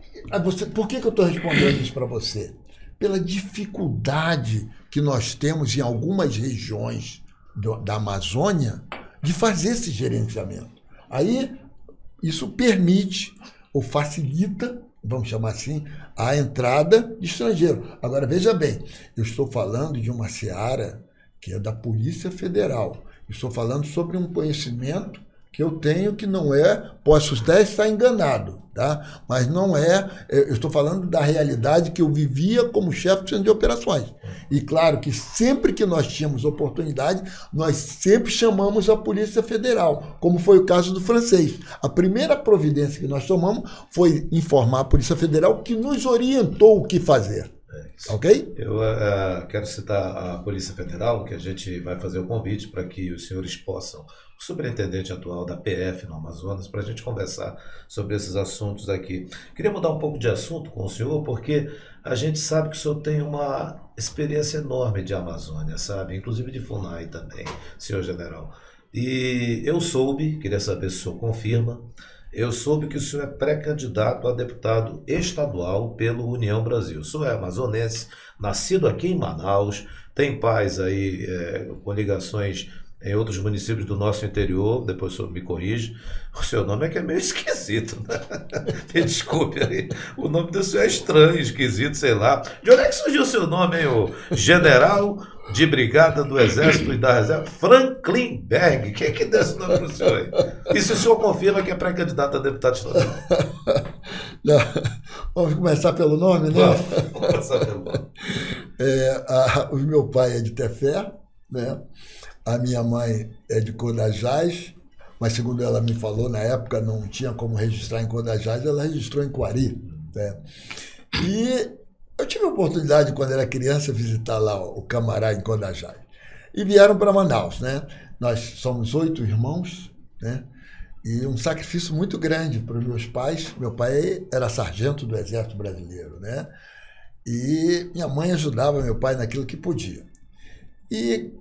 por que eu estou respondendo isso para você? Pela dificuldade que nós temos em algumas regiões da Amazônia de fazer esse gerenciamento. Aí, isso permite ou facilita, vamos chamar assim, a entrada de estrangeiro. Agora, veja bem, eu estou falando de uma seara que é da Polícia Federal. Eu estou falando sobre um conhecimento que eu tenho que não é, posso até estar enganado, tá? Mas não é, eu estou falando da realidade que eu vivia como chefe do centro de operações. E claro que sempre que nós tínhamos oportunidade, nós sempre chamamos a Polícia Federal, como foi o caso do francês. A primeira providência que nós tomamos foi informar a Polícia Federal, que nos orientou o que fazer. Ok? Eu quero citar a Polícia Federal, que a gente vai fazer o convite para que os senhores possam, o superintendente atual da PF no Amazonas, para a gente conversar sobre esses assuntos aqui. Queria mudar um pouco de assunto com o senhor, porque a gente sabe que o senhor tem uma experiência enorme de Amazônia, sabe? Inclusive de FUNAI também, senhor general. E eu soube, queria saber se o senhor confirma, eu soube que o senhor é pré-candidato a deputado estadual pelo União Brasil. O senhor é amazonense, nascido aqui em Manaus, tem pais aí com ligações em outros municípios do nosso interior, depois o senhor me corrige. O seu nome é que é meio esquisito, né? Me desculpe aí. O nome do senhor é estranho, esquisito, sei lá. De onde é que surgiu o seu nome, hein? O General de Brigada do Exército e da Reserva, Franklin Berg. Quem é que deu esse nome para o senhor aí? E se o senhor confirma que é pré-candidato a deputado estadual? Não. Vamos começar pelo nome, né? Vamos começar pelo nome. O meu pai é de Tefé, né? A minha mãe é de Codajás, mas segundo ela me falou, na época não tinha como registrar em Codajás, ela registrou em Coari, né? E eu tive a oportunidade, quando era criança, visitar lá o Camará em Codajás. E vieram para Manaus, né? Nós somos 8 irmãos, né? E um sacrifício muito grande para os meus pais. Meu pai era sargento do Exército Brasileiro, né? E minha mãe ajudava meu pai naquilo que podia. E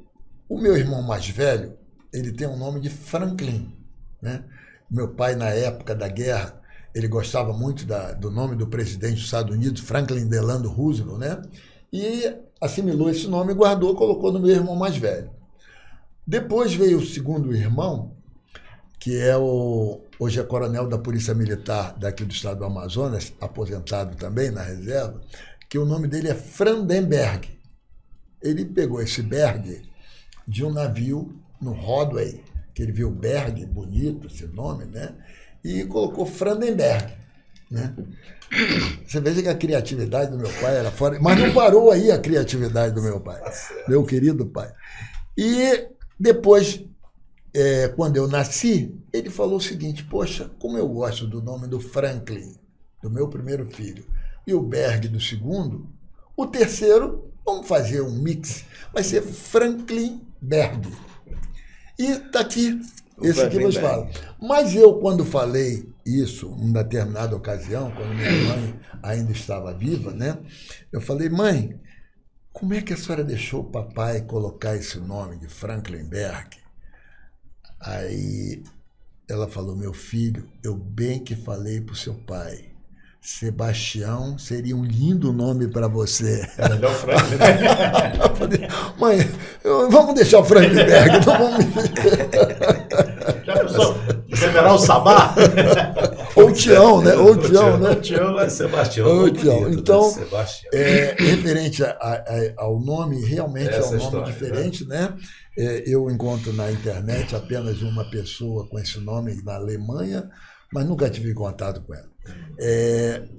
o meu irmão mais velho, ele tem o nome de Franklin, né? Meu pai, na época da guerra, ele gostava muito do nome do presidente dos Estados Unidos, Franklin Delano Roosevelt, né? E assimilou esse nome, guardou, colocou no meu irmão mais velho. Depois veio o segundo irmão, que hoje é coronel da Polícia Militar daqui do estado do Amazonas, aposentado também na reserva, que o nome dele é Frandenberg. Ele pegou esse Berg de um navio no Rodway, que ele viu Berg, bonito esse nome, né? E colocou Frandenberg, né? Você veja que a criatividade do meu pai era fora, mas não parou aí a criatividade do meu pai, meu querido pai. E depois, quando eu nasci, ele falou o seguinte: poxa, como eu gosto do nome do Franklin, do meu primeiro filho, e o Berg do segundo, o terceiro, vamos fazer um mix, vai ser Franklin Berg. E está aqui, esse que vos falo. Mas eu, quando falei isso, em determinada ocasião, quando minha mãe ainda estava viva, né? Eu falei: mãe, como é que a senhora deixou o papai colocar esse nome de Franklin Berg? Aí ela falou: meu filho, eu bem que falei para o seu pai, Sebastião seria um lindo nome para você. É melhor Franklin, né? Eu falei: mãe, vamos deixar o Franklin Berg, não vamos... Já pensou? General Sabá? Ou Tião, né? Ou Tião, né? Tião é Sebastião. Ou Tião. Então, Sebastião. referente ao nome, realmente Essa é um nome história, diferente, né? Eu encontro na internet apenas uma pessoa com esse nome na Alemanha, mas nunca tive contato com ela.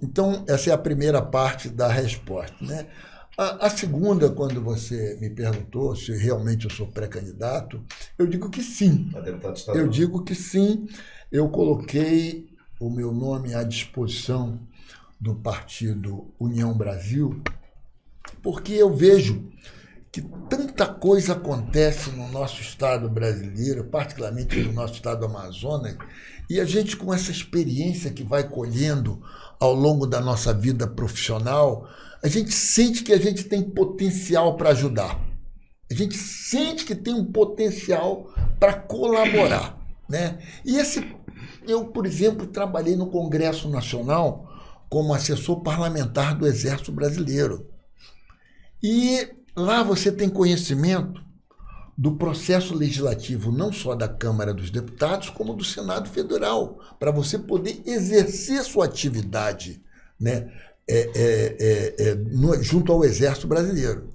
Então, essa é a primeira parte da resposta, né? A segunda, quando você me perguntou se realmente eu sou pré-candidato, eu digo que sim. Eu digo que sim. Eu coloquei o meu nome à disposição do partido União Brasil, porque eu vejo que tanta coisa acontece no nosso estado brasileiro, particularmente no nosso estado do Amazonas, e a gente, com essa experiência que vai colhendo ao longo da nossa vida profissional, a gente sente que a gente tem potencial para ajudar. A gente sente que tem um potencial para colaborar, né? E eu, por exemplo, trabalhei no Congresso Nacional como assessor parlamentar do Exército Brasileiro. E lá você tem conhecimento do processo legislativo, não só da Câmara dos Deputados, como do Senado Federal, para você poder exercer sua atividade, né, junto ao Exército Brasileiro.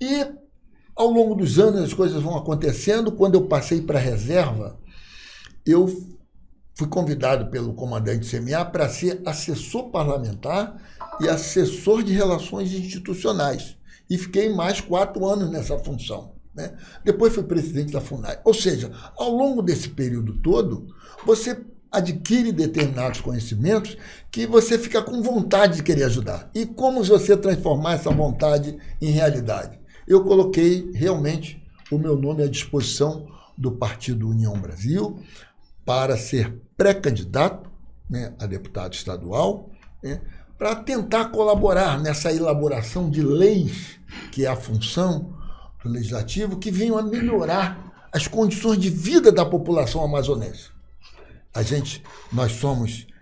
E, ao longo dos anos, as coisas vão acontecendo. Quando eu passei para a reserva, eu fui convidado pelo comandante CMA para ser assessor parlamentar e assessor de relações institucionais. E fiquei mais 4 anos nessa função, né? Depois fui presidente da FUNAI. Ou seja, ao longo desse período todo, você adquire determinados conhecimentos que você fica com vontade de querer ajudar. E como você transformar essa vontade em realidade? Eu coloquei realmente o meu nome à disposição do Partido União Brasil para ser pré-candidato, né, a deputado estadual, né, para tentar colaborar nessa elaboração de leis, que é a função do Legislativo, que venham a melhorar as condições de vida da população amazonense.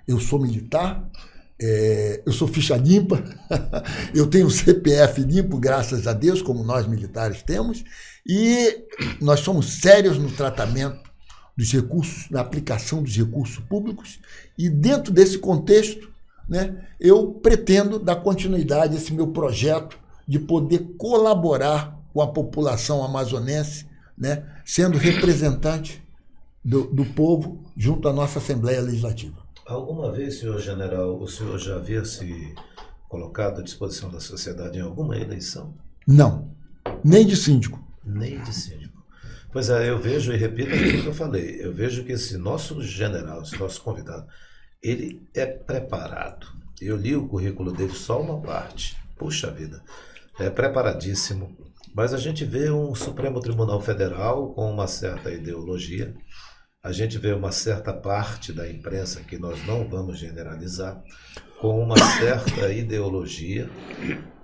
Eu sou militar, eu sou ficha limpa, eu tenho CPF limpo, graças a Deus, como nós militares temos, e nós somos sérios no tratamento dos recursos, na aplicação dos recursos públicos, e dentro desse contexto, né, eu pretendo dar continuidade a esse meu projeto de poder colaborar com a população amazonense, né, sendo representante do povo junto à nossa Assembleia Legislativa. Alguma vez, senhor general, o senhor já havia se colocado à disposição da sociedade em alguma eleição? Não, nem de síndico. Nem de síndico. Pois é, eu vejo e repito aquilo que eu falei. Eu vejo que esse nosso general, esse nosso convidado, ele é preparado. Eu li o currículo dele só uma parte. Puxa vida, é preparadíssimo. Mas a gente vê um Supremo Tribunal Federal com uma certa ideologia. A gente vê uma certa parte da imprensa, que nós não vamos generalizar, com uma certa ideologia.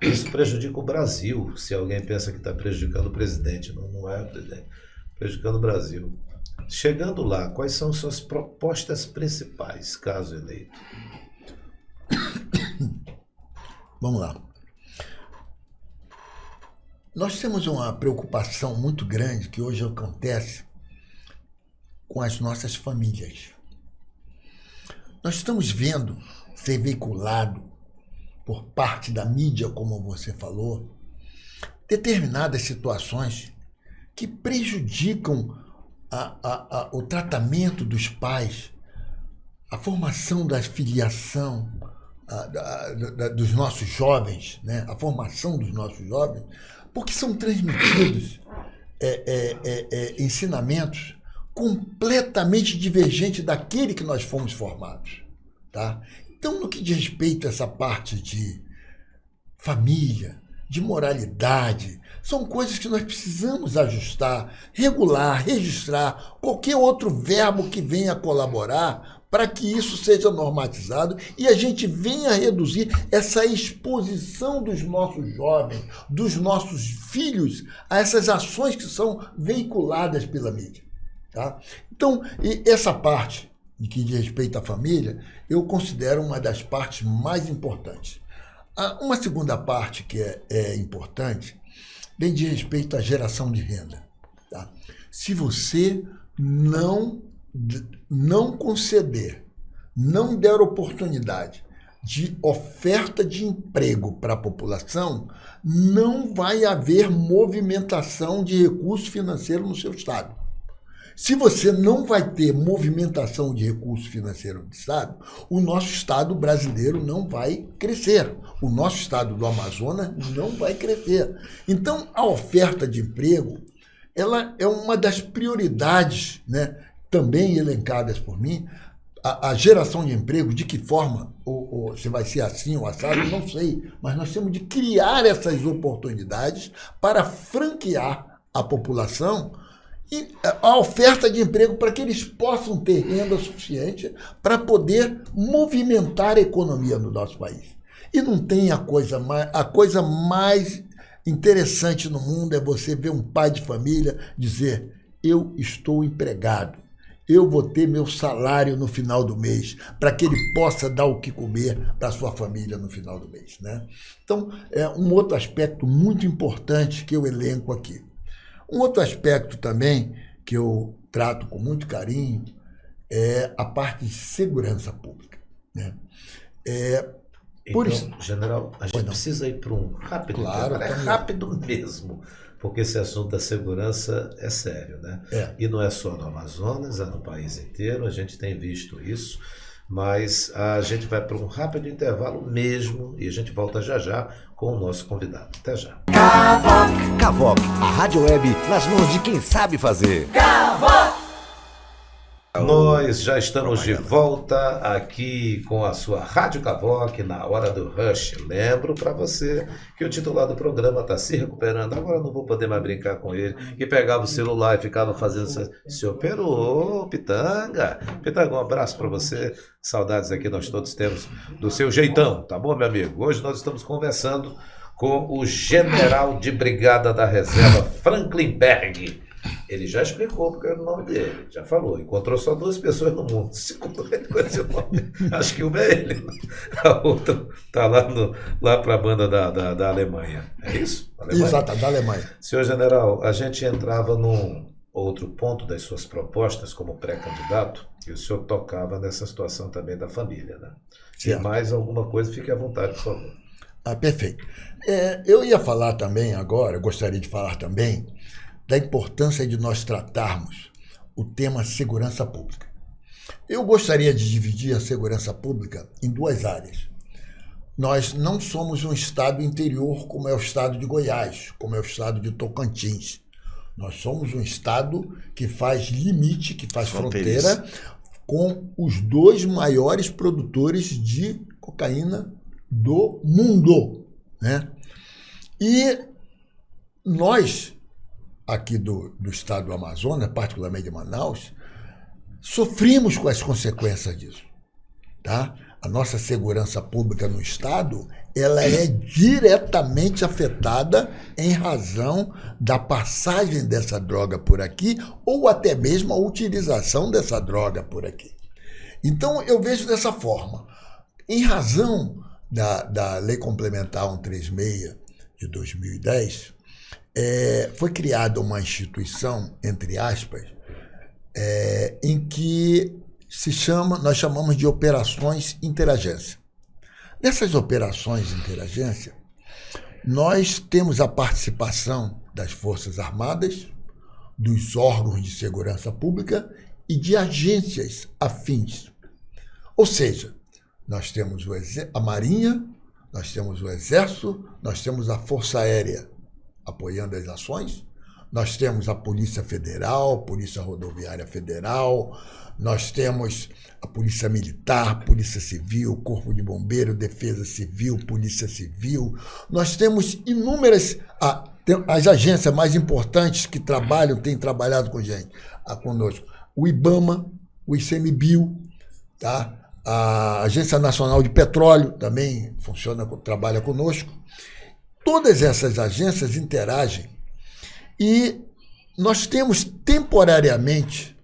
Isso prejudica o Brasil. Se alguém pensa que está prejudicando o presidente, não é o presidente, prejudicando o Brasil. Chegando lá, quais são suas propostas principais, caso eleito? Vamos lá. Nós temos uma preocupação muito grande que hoje acontece com as nossas famílias. Nós estamos vendo ser veiculado por parte da mídia, como você falou, determinadas situações que prejudicam o tratamento dos pais, a formação da filiação dos nossos jovens, né? A formação dos nossos jovens, porque são transmitidos ensinamentos completamente divergentes daquele que nós fomos formados. Tá? Então, no que diz respeito a essa parte de família, de moralidade, são coisas que nós precisamos ajustar, regular, registrar, qualquer outro verbo que venha colaborar para que isso seja normatizado e a gente venha reduzir essa exposição dos nossos jovens, dos nossos filhos, a essas ações que são veiculadas pela mídia. Tá? Então, essa parte de que diz respeito à família, eu considero uma das partes mais importantes. Uma segunda parte que é importante, bem de respeito à geração de renda. Tá? Se você não conceder, não der oportunidade de oferta de emprego para a população, não vai haver movimentação de recurso financeiro no seu estado. Se você não vai ter movimentação de recurso financeiro do Estado, o nosso Estado brasileiro não vai crescer. O nosso Estado do Amazonas não vai crescer. Então, a oferta de emprego, ela é uma das prioridades, né, também elencadas por mim. A geração de emprego, de que forma, ou se vai ser assim ou assado, não sei. Mas nós temos de criar essas oportunidades para franquear a população e a oferta de emprego para que eles possam ter renda suficiente para poder movimentar a economia no nosso país. E não tem a coisa mais interessante no mundo é você ver um pai de família dizer: eu estou empregado, eu vou ter meu salário no final do mês, para que ele possa dar o que comer para a sua família no final do mês. Né? Então, é um outro aspecto muito importante que eu elenco aqui. Um outro aspecto também que eu trato com muito carinho é a parte de segurança pública. Né? Então, general, a gente precisa ir para um rápido, claro, rápido mesmo, porque esse assunto da segurança é sério, né? E não é só no Amazonas, é no país inteiro, a gente tem visto isso, mas a gente vai para um rápido intervalo mesmo e a gente volta já já com o nosso convidado. Até já. Cavoc, a rádio web nas mãos de quem sabe fazer. Nós já estamos de volta aqui com a sua Rádio Cavoc na hora do Rush. Lembro para você que o titular do programa está se recuperando. Agora não vou poder mais brincar com ele. E pegava o celular e ficava fazendo... Se operou, Pitanga. Pitanga, um abraço para você. Saudades aqui nós todos temos do seu jeitão, tá bom, meu amigo? Hoje nós estamos conversando com o general de brigada da reserva, Franklin Berg. Ele já explicou porque era o nome dele, já falou. Encontrou só 2 pessoas no mundo. Segundo ele conheceu o nome. Acho que uma é ele. A outra está lá para a banda da Alemanha. É isso? Alemanha? Exato, da Alemanha. Senhor general, a gente entrava num outro ponto das suas propostas como pré-candidato, e o senhor tocava nessa situação também da família, né? Se mais alguma coisa, fique à vontade, por favor. Perfeito. Eu ia falar também agora, eu gostaria de falar também da importância de nós tratarmos o tema segurança pública. Eu gostaria de dividir a segurança pública em 2 áreas. Nós não somos um estado interior como é o estado de Goiás, como é o estado de Tocantins. Nós somos um estado que faz limite, que faz fronteira com os 2 maiores produtores de cocaína do mundo, né? E nós, aqui do estado do Amazonas, particularmente de Manaus, sofrimos com as consequências disso, tá? A nossa segurança pública no estado, ela é diretamente afetada em razão da passagem dessa droga por aqui ou até mesmo a utilização dessa droga por aqui. Então, eu vejo dessa forma. Em razão da Lei Complementar 136 de 2010, foi criada uma instituição, entre aspas, em que nós chamamos de operações interagência. Nessas operações interagência, nós temos a participação das Forças Armadas, dos órgãos de segurança pública e de agências afins. Ou seja, nós temos a Marinha, nós temos o Exército, nós temos a Força Aérea apoiando as ações, nós temos a Polícia Federal, Polícia Rodoviária Federal, nós temos a Polícia Militar, Polícia Civil, Corpo de Bombeiro, Defesa Civil, Polícia Civil. Nós temos inúmeras... as agências mais importantes que têm trabalhado com conosco. O IBAMA, o ICMBio, tá? A Agência Nacional de Petróleo também trabalha conosco. Todas essas agências interagem e nós temos temporariamente,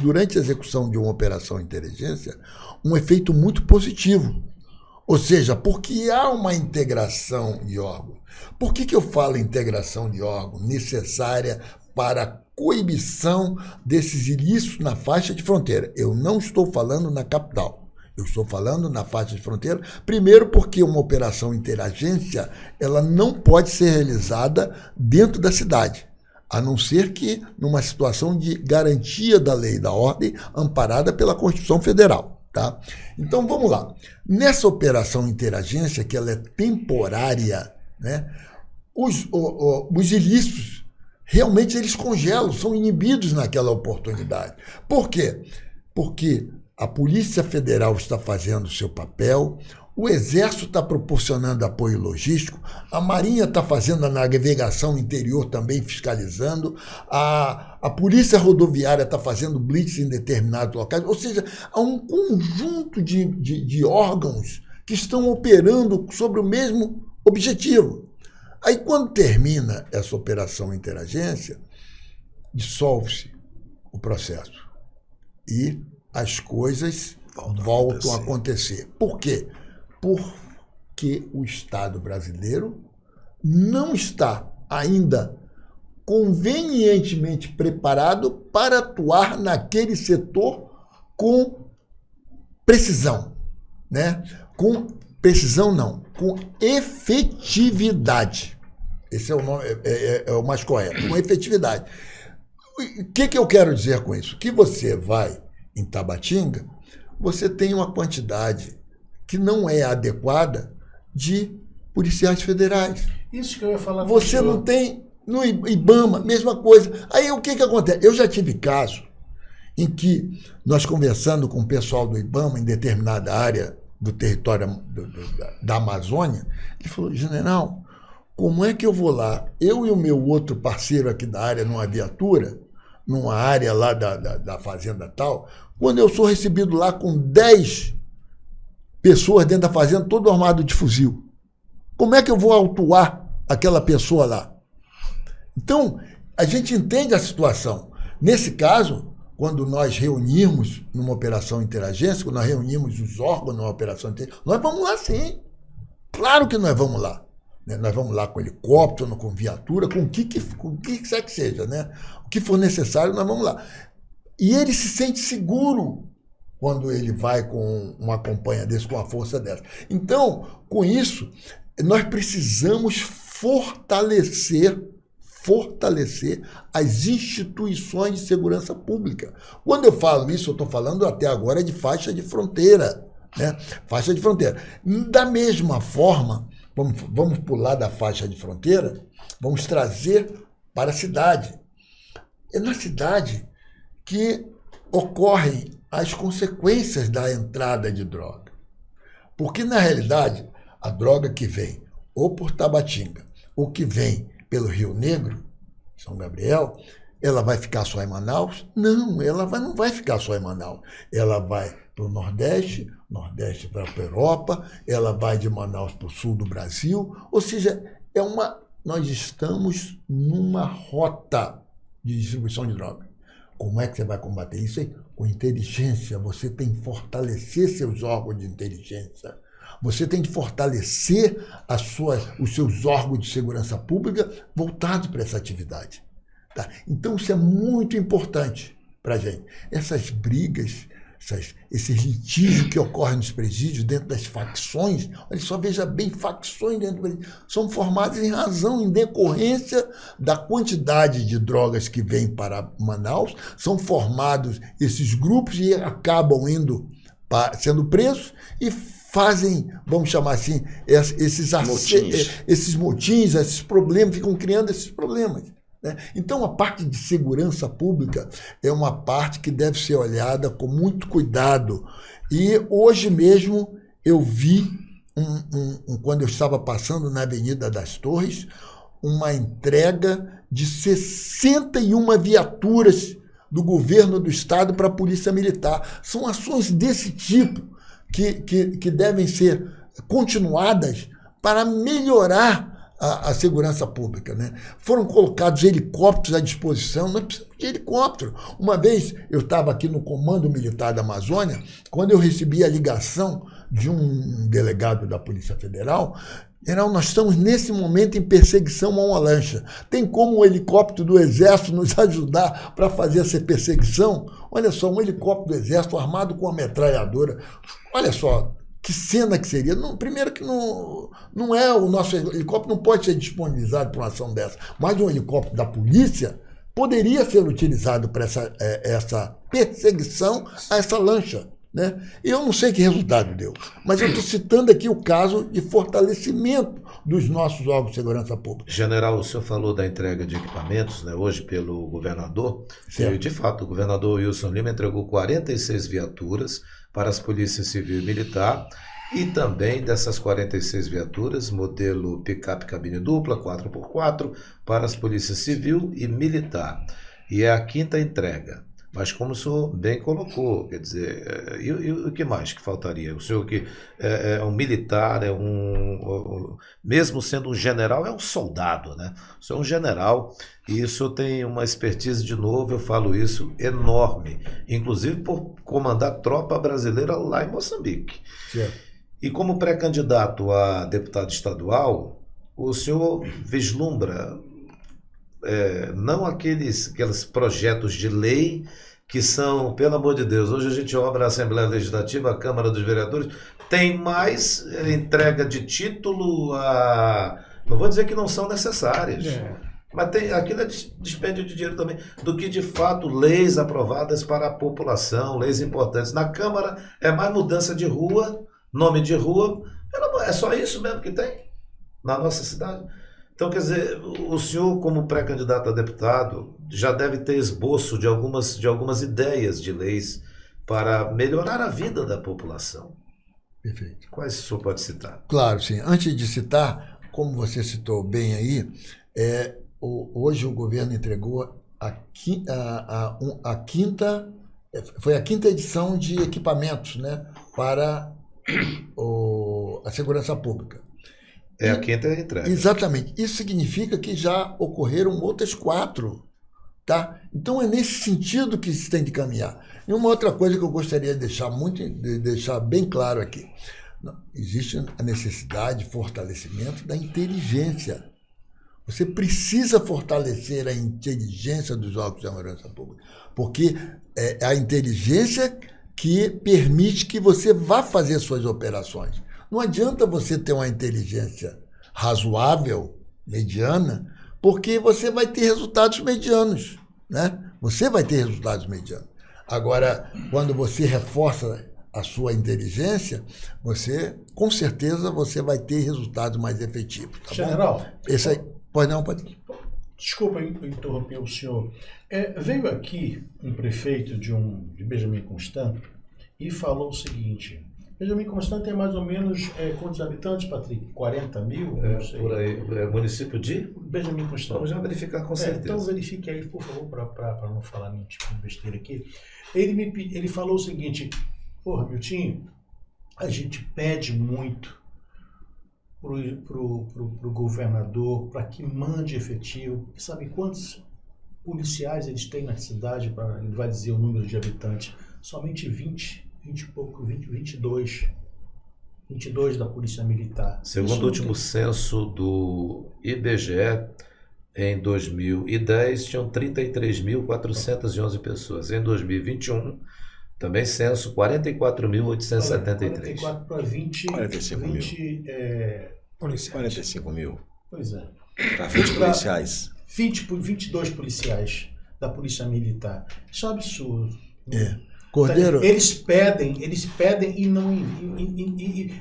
durante a execução de uma operação inteligência, um efeito muito positivo. Ou seja, porque há uma integração de órgãos. Por que eu falo integração de órgãos necessária para a coibição desses ilícitos na faixa de fronteira? Eu não estou falando na capital. Eu estou falando na faixa de fronteira, primeiro porque uma operação interagência ela não pode ser realizada dentro da cidade, a não ser que numa situação de garantia da lei e da ordem amparada pela Constituição Federal. Tá? Então, vamos lá. Nessa operação interagência, que ela é temporária, né, os ilícitos, realmente eles congelam, são inibidos naquela oportunidade. Por quê? Porque a Polícia Federal está fazendo o seu papel, o Exército está proporcionando apoio logístico, a Marinha está fazendo a navegação interior também fiscalizando, a Polícia Rodoviária está fazendo blitz em determinados locais, ou seja, há um conjunto de órgãos que estão operando sobre o mesmo objetivo. Aí, quando termina essa operação interagência, dissolve-se o processo e as coisas voltam a acontecer. Por quê? Porque o Estado brasileiro não está ainda convenientemente preparado para atuar naquele setor com precisão, né? Com precisão não, com efetividade. Esse é o nome, é o mais correto, com efetividade. O que eu quero dizer com isso? Que você vai em Tabatinga, você tem uma quantidade que não é adequada de policiais federais. Isso que eu ia falar. Você não tem no IBAMA, mesma coisa. Aí o que acontece? Eu já tive caso em que nós conversando com o pessoal do IBAMA em determinada área do território da Amazônia, ele falou: general, como é que eu vou lá, eu e o meu outro parceiro aqui da área, numa viatura, numa área lá da fazenda tal, quando eu sou recebido lá com 10 pessoas dentro da fazenda, todo armado de fuzil. Como é que eu vou autuar aquela pessoa lá? Então, a gente entende a situação. Nesse caso, quando nós reunimos numa operação interagência, quando nós reunimos os órgãos numa operação interagência, nós vamos lá sim. Claro que nós vamos lá. Nós vamos lá com helicóptero, com viatura, com o que quer que seja, né? O que for necessário, nós vamos lá. E ele se sente seguro quando ele vai com uma companhia desse, com uma força dessa. Então, com isso, nós precisamos fortalecer as instituições de segurança pública. Quando eu falo isso, eu estou falando até agora de faixa de fronteira, né? Faixa de fronteira. Da mesma forma, vamos pular da faixa de fronteira, vamos trazer para a cidade. É na cidade que ocorrem as consequências da entrada de droga. Porque, na realidade, a droga que vem ou por Tabatinga ou que vem pelo Rio Negro, São Gabriel, ela vai ficar só em Manaus? Não, não vai ficar só em Manaus. Ela vai para o Nordeste vai para a Europa, ela vai de Manaus para o sul do Brasil. Ou seja, nós estamos numa rota de distribuição de droga. Como é que você vai combater isso aí? Com inteligência. Você tem que fortalecer seus órgãos de inteligência. Você tem que fortalecer os seus órgãos de segurança pública voltados para essa atividade. Tá? Então, isso é muito importante para a gente. Essas brigas, esses litígios que ocorrem nos presídios, dentro das facções, olha só, veja bem, facções dentro do presídio, são formadas em decorrência da quantidade de drogas que vêm para Manaus, são formados esses grupos e acabam sendo presos e fazem, vamos chamar assim, esses motins, esses problemas, ficam criando esses problemas. Então, a parte de segurança pública é uma parte que deve ser olhada com muito cuidado. E hoje mesmo eu vi, quando eu estava passando na Avenida das Torres, uma entrega de 61 viaturas do governo do Estado para a Polícia Militar. São ações desse tipo que devem ser continuadas para melhorar a segurança pública. Foram colocados helicópteros à disposição, nós precisamos de helicóptero. Uma vez eu estava aqui no Comando Militar da Amazônia, quando eu recebi a ligação de um delegado da Polícia Federal, nós estamos nesse momento em perseguição a uma lancha. Tem como um helicóptero do Exército nos ajudar para fazer essa perseguição? Olha só, um helicóptero do Exército armado com uma metralhadora. Olha só, que cena que seria. Primeiro que não é o nosso helicóptero, não pode ser disponibilizado para uma ação dessa, mas um helicóptero da polícia poderia ser utilizado para essa perseguição a essa lancha. Eu não sei que resultado deu, mas eu estou citando aqui o caso de fortalecimento dos nossos órgãos de segurança pública. General, o senhor falou da entrega de equipamentos, hoje pelo governador. E, de fato, o governador Wilson Lima entregou 46 viaturas para as polícias civil e militar, e também dessas 46 viaturas, modelo picape cabine dupla, 4x4, para as polícias civil e militar. E é a quinta entrega. Mas como o senhor bem colocou, quer dizer, e o que mais que faltaria? O senhor que é um militar, mesmo sendo um general, é um soldado, O senhor é um general e o senhor tem uma expertise, de novo, eu falo isso, enorme, inclusive por comandar tropa brasileira lá em Moçambique. Certo. E como pré-candidato a deputado estadual, o senhor vislumbra não aqueles projetos de lei que são, pelo amor de Deus, hoje a gente obra a Assembleia Legislativa, a Câmara dos Vereadores, tem mais entrega de título não vou dizer que não são necessárias, mas aquilo é dispêndio de dinheiro também, do que de fato leis aprovadas para a população, leis importantes. Na Câmara é mais mudança de rua, nome de rua, é só isso mesmo que tem na nossa cidade. Então, quer dizer, o senhor, como pré-candidato a deputado, já deve ter esboço de algumas ideias de leis para melhorar a vida da população. Perfeito. Quais o senhor pode citar? Claro, sim. Antes de citar, como você citou bem aí, hoje o governo entregou a quinta edição de equipamentos, para a segurança pública. É a quinta entrega. Exatamente. Isso significa que já ocorreram outras 4. Tá? Então é nesse sentido que se tem de caminhar. E uma outra coisa que eu gostaria de deixar bem claro aqui. Existe a necessidade de fortalecimento da inteligência. Você precisa fortalecer a inteligência dos órgãos de segurança pública, porque é a inteligência que permite que você vá fazer suas operações. Não adianta você ter uma inteligência razoável, mediana, porque você vai ter resultados medianos. Você vai ter resultados medianos. Agora, quando você reforça a sua inteligência, com certeza, você vai ter resultados mais efetivos. Tá General. Bom? Esse aí, pode. Desculpa interromper o senhor. Veio aqui um prefeito de Benjamin Constant e falou o seguinte: Benjamin Constant tem mais ou menos quantos habitantes, Patrick? 40 mil? Não sei. Por aí. É município de? Benjamin Constant. Vamos já verificar com certeza. Então verifique aí, por favor, para não falar besteira aqui. Ele falou o seguinte: porra, Miltinho, a gente pede muito pro governador para que mande efetivo. Sabe quantos policiais eles têm na cidade? Ele vai dizer o número de habitantes. Somente 22 da Polícia Militar. Segundo o último censo do IBGE, em 2010, tinham 33.411 pessoas. Em 2021, também censo 44.873. 44 para 20. 45 mil. Policiais. 45 mil. Pois é. Para 20 policiais. 22 policiais da Polícia Militar. Isso é um absurdo. Cordeiro, Eles pedem e não.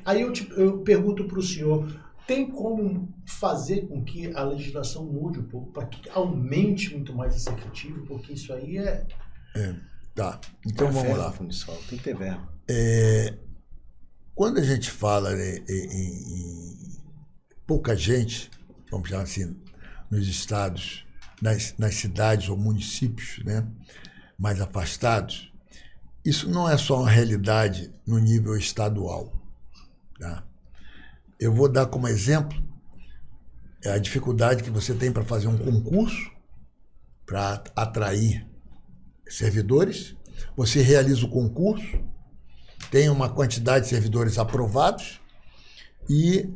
Aí eu pergunto para o senhor: tem como fazer com que a legislação mude um pouco, para que aumente muito mais esse efetivo? Porque isso aí tá. Então vamos lá. Fundição, tem que ter verba. Quando a gente fala em pouca gente, vamos chamar assim, nos estados, nas cidades ou municípios, né, mais afastados, isso não é só uma realidade no nível estadual. Tá? Eu vou dar como exemplo a dificuldade que você tem para fazer um concurso para atrair servidores. Você realiza o concurso, tem uma quantidade de servidores aprovados e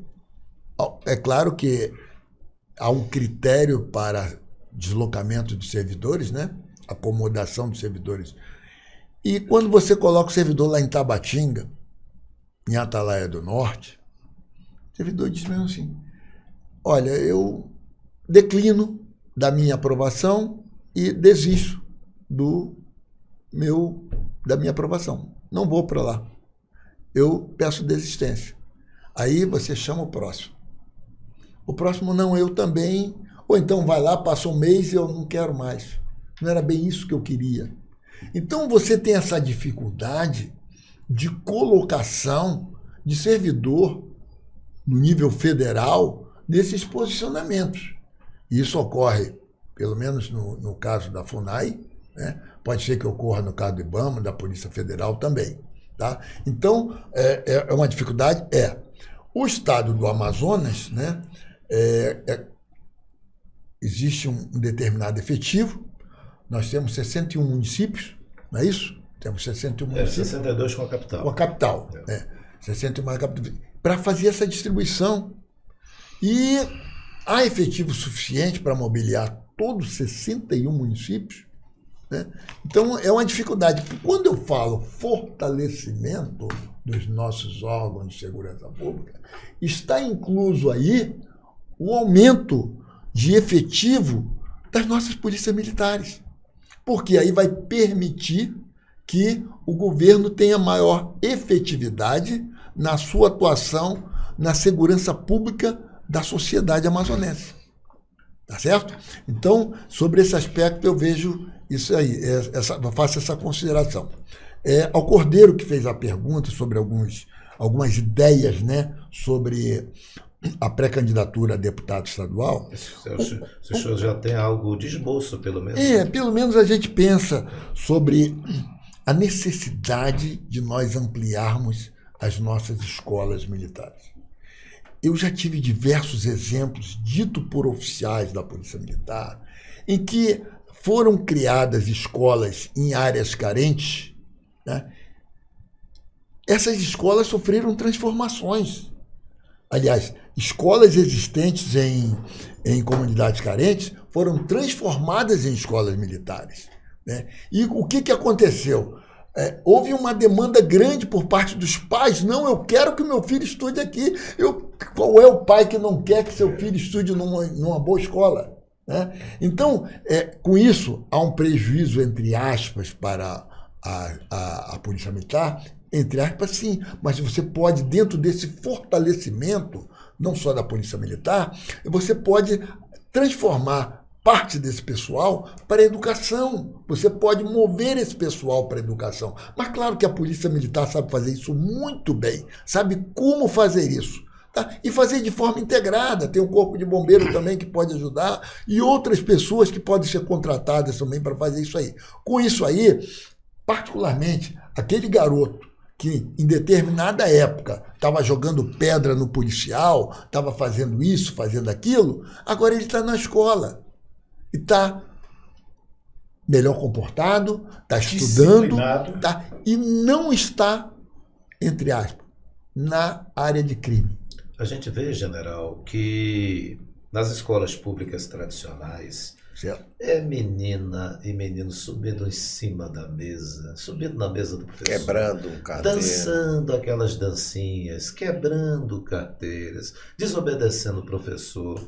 é claro que há um critério para deslocamento de servidores, né? Acomodação de servidores. E quando você coloca o servidor lá em Tabatinga, em Atalaia do Norte, o servidor diz mesmo assim: olha, eu declino da minha aprovação e desisto da minha aprovação. Não vou para lá. Eu peço desistência. Aí você chama o próximo. O próximo não, eu também. Ou então vai lá, passa um mês e eu não quero mais. Não era bem isso que eu queria. Então você tem essa dificuldade de colocação de servidor no nível federal nesses posicionamentos. E isso ocorre, pelo menos no caso da FUNAI, né? Pode ser que ocorra no caso do IBAMA, da Polícia Federal também. Tá? Então, é uma dificuldade. O estado do Amazonas, né, existe um determinado efetivo. Nós temos 61 municípios, não é isso? Temos 61 municípios. 62 com a capital. Com a capital. 61 com a capital. Para fazer essa distribuição. E há efetivo suficiente para mobiliar todos os 61 municípios? Né? Então, é uma dificuldade. Quando eu falo fortalecimento dos nossos órgãos de segurança pública, está incluso aí o aumento de efetivo das nossas polícias militares. Porque aí vai permitir que o governo tenha maior efetividade na sua atuação na segurança pública da sociedade amazonense. Tá certo? Então, sobre esse aspecto, eu vejo isso aí, faço essa consideração. Ao Cordeiro, que fez a pergunta sobre algumas ideias, né, sobre a pré-candidatura a deputado estadual. O senhor já tem algo de esboço, pelo menos? Pelo menos a gente pensa sobre a necessidade de nós ampliarmos as nossas escolas militares. Eu já tive diversos exemplos, dito por oficiais da Polícia Militar, em que foram criadas escolas em áreas carentes, né? Essas escolas sofreram transformações. Aliás, escolas existentes em comunidades carentes foram transformadas em escolas militares, né? E o que aconteceu? Houve uma demanda grande por parte dos pais. Não, eu quero que o meu filho estude aqui. Qual é o pai que não quer que seu filho estude numa boa escola? Né? Então, com isso, há um prejuízo, entre aspas, para a Polícia Militar, entre aspas, sim, mas você pode, dentro desse fortalecimento, não só da Polícia Militar, você pode transformar parte desse pessoal para a educação. Você pode mover esse pessoal para a educação. Mas claro que a Polícia Militar sabe fazer isso muito bem, sabe como fazer isso. Tá? E fazer de forma integrada. Tem o Corpo de Bombeiro também que pode ajudar e outras pessoas que podem ser contratadas também para fazer isso aí. Com isso aí, particularmente, aquele garoto que em determinada época estava jogando pedra no policial, estava fazendo isso, fazendo aquilo, agora ele está na escola e está melhor comportado, está estudando, tá, e não está, entre aspas, na área de crime. A gente vê, general, que nas escolas públicas tradicionais Certo? é menina e menino subindo em cima da mesa, subindo na mesa do professor, Quebrando carteira. dançando aquelas dancinhas, quebrando carteiras, desobedecendo o professor.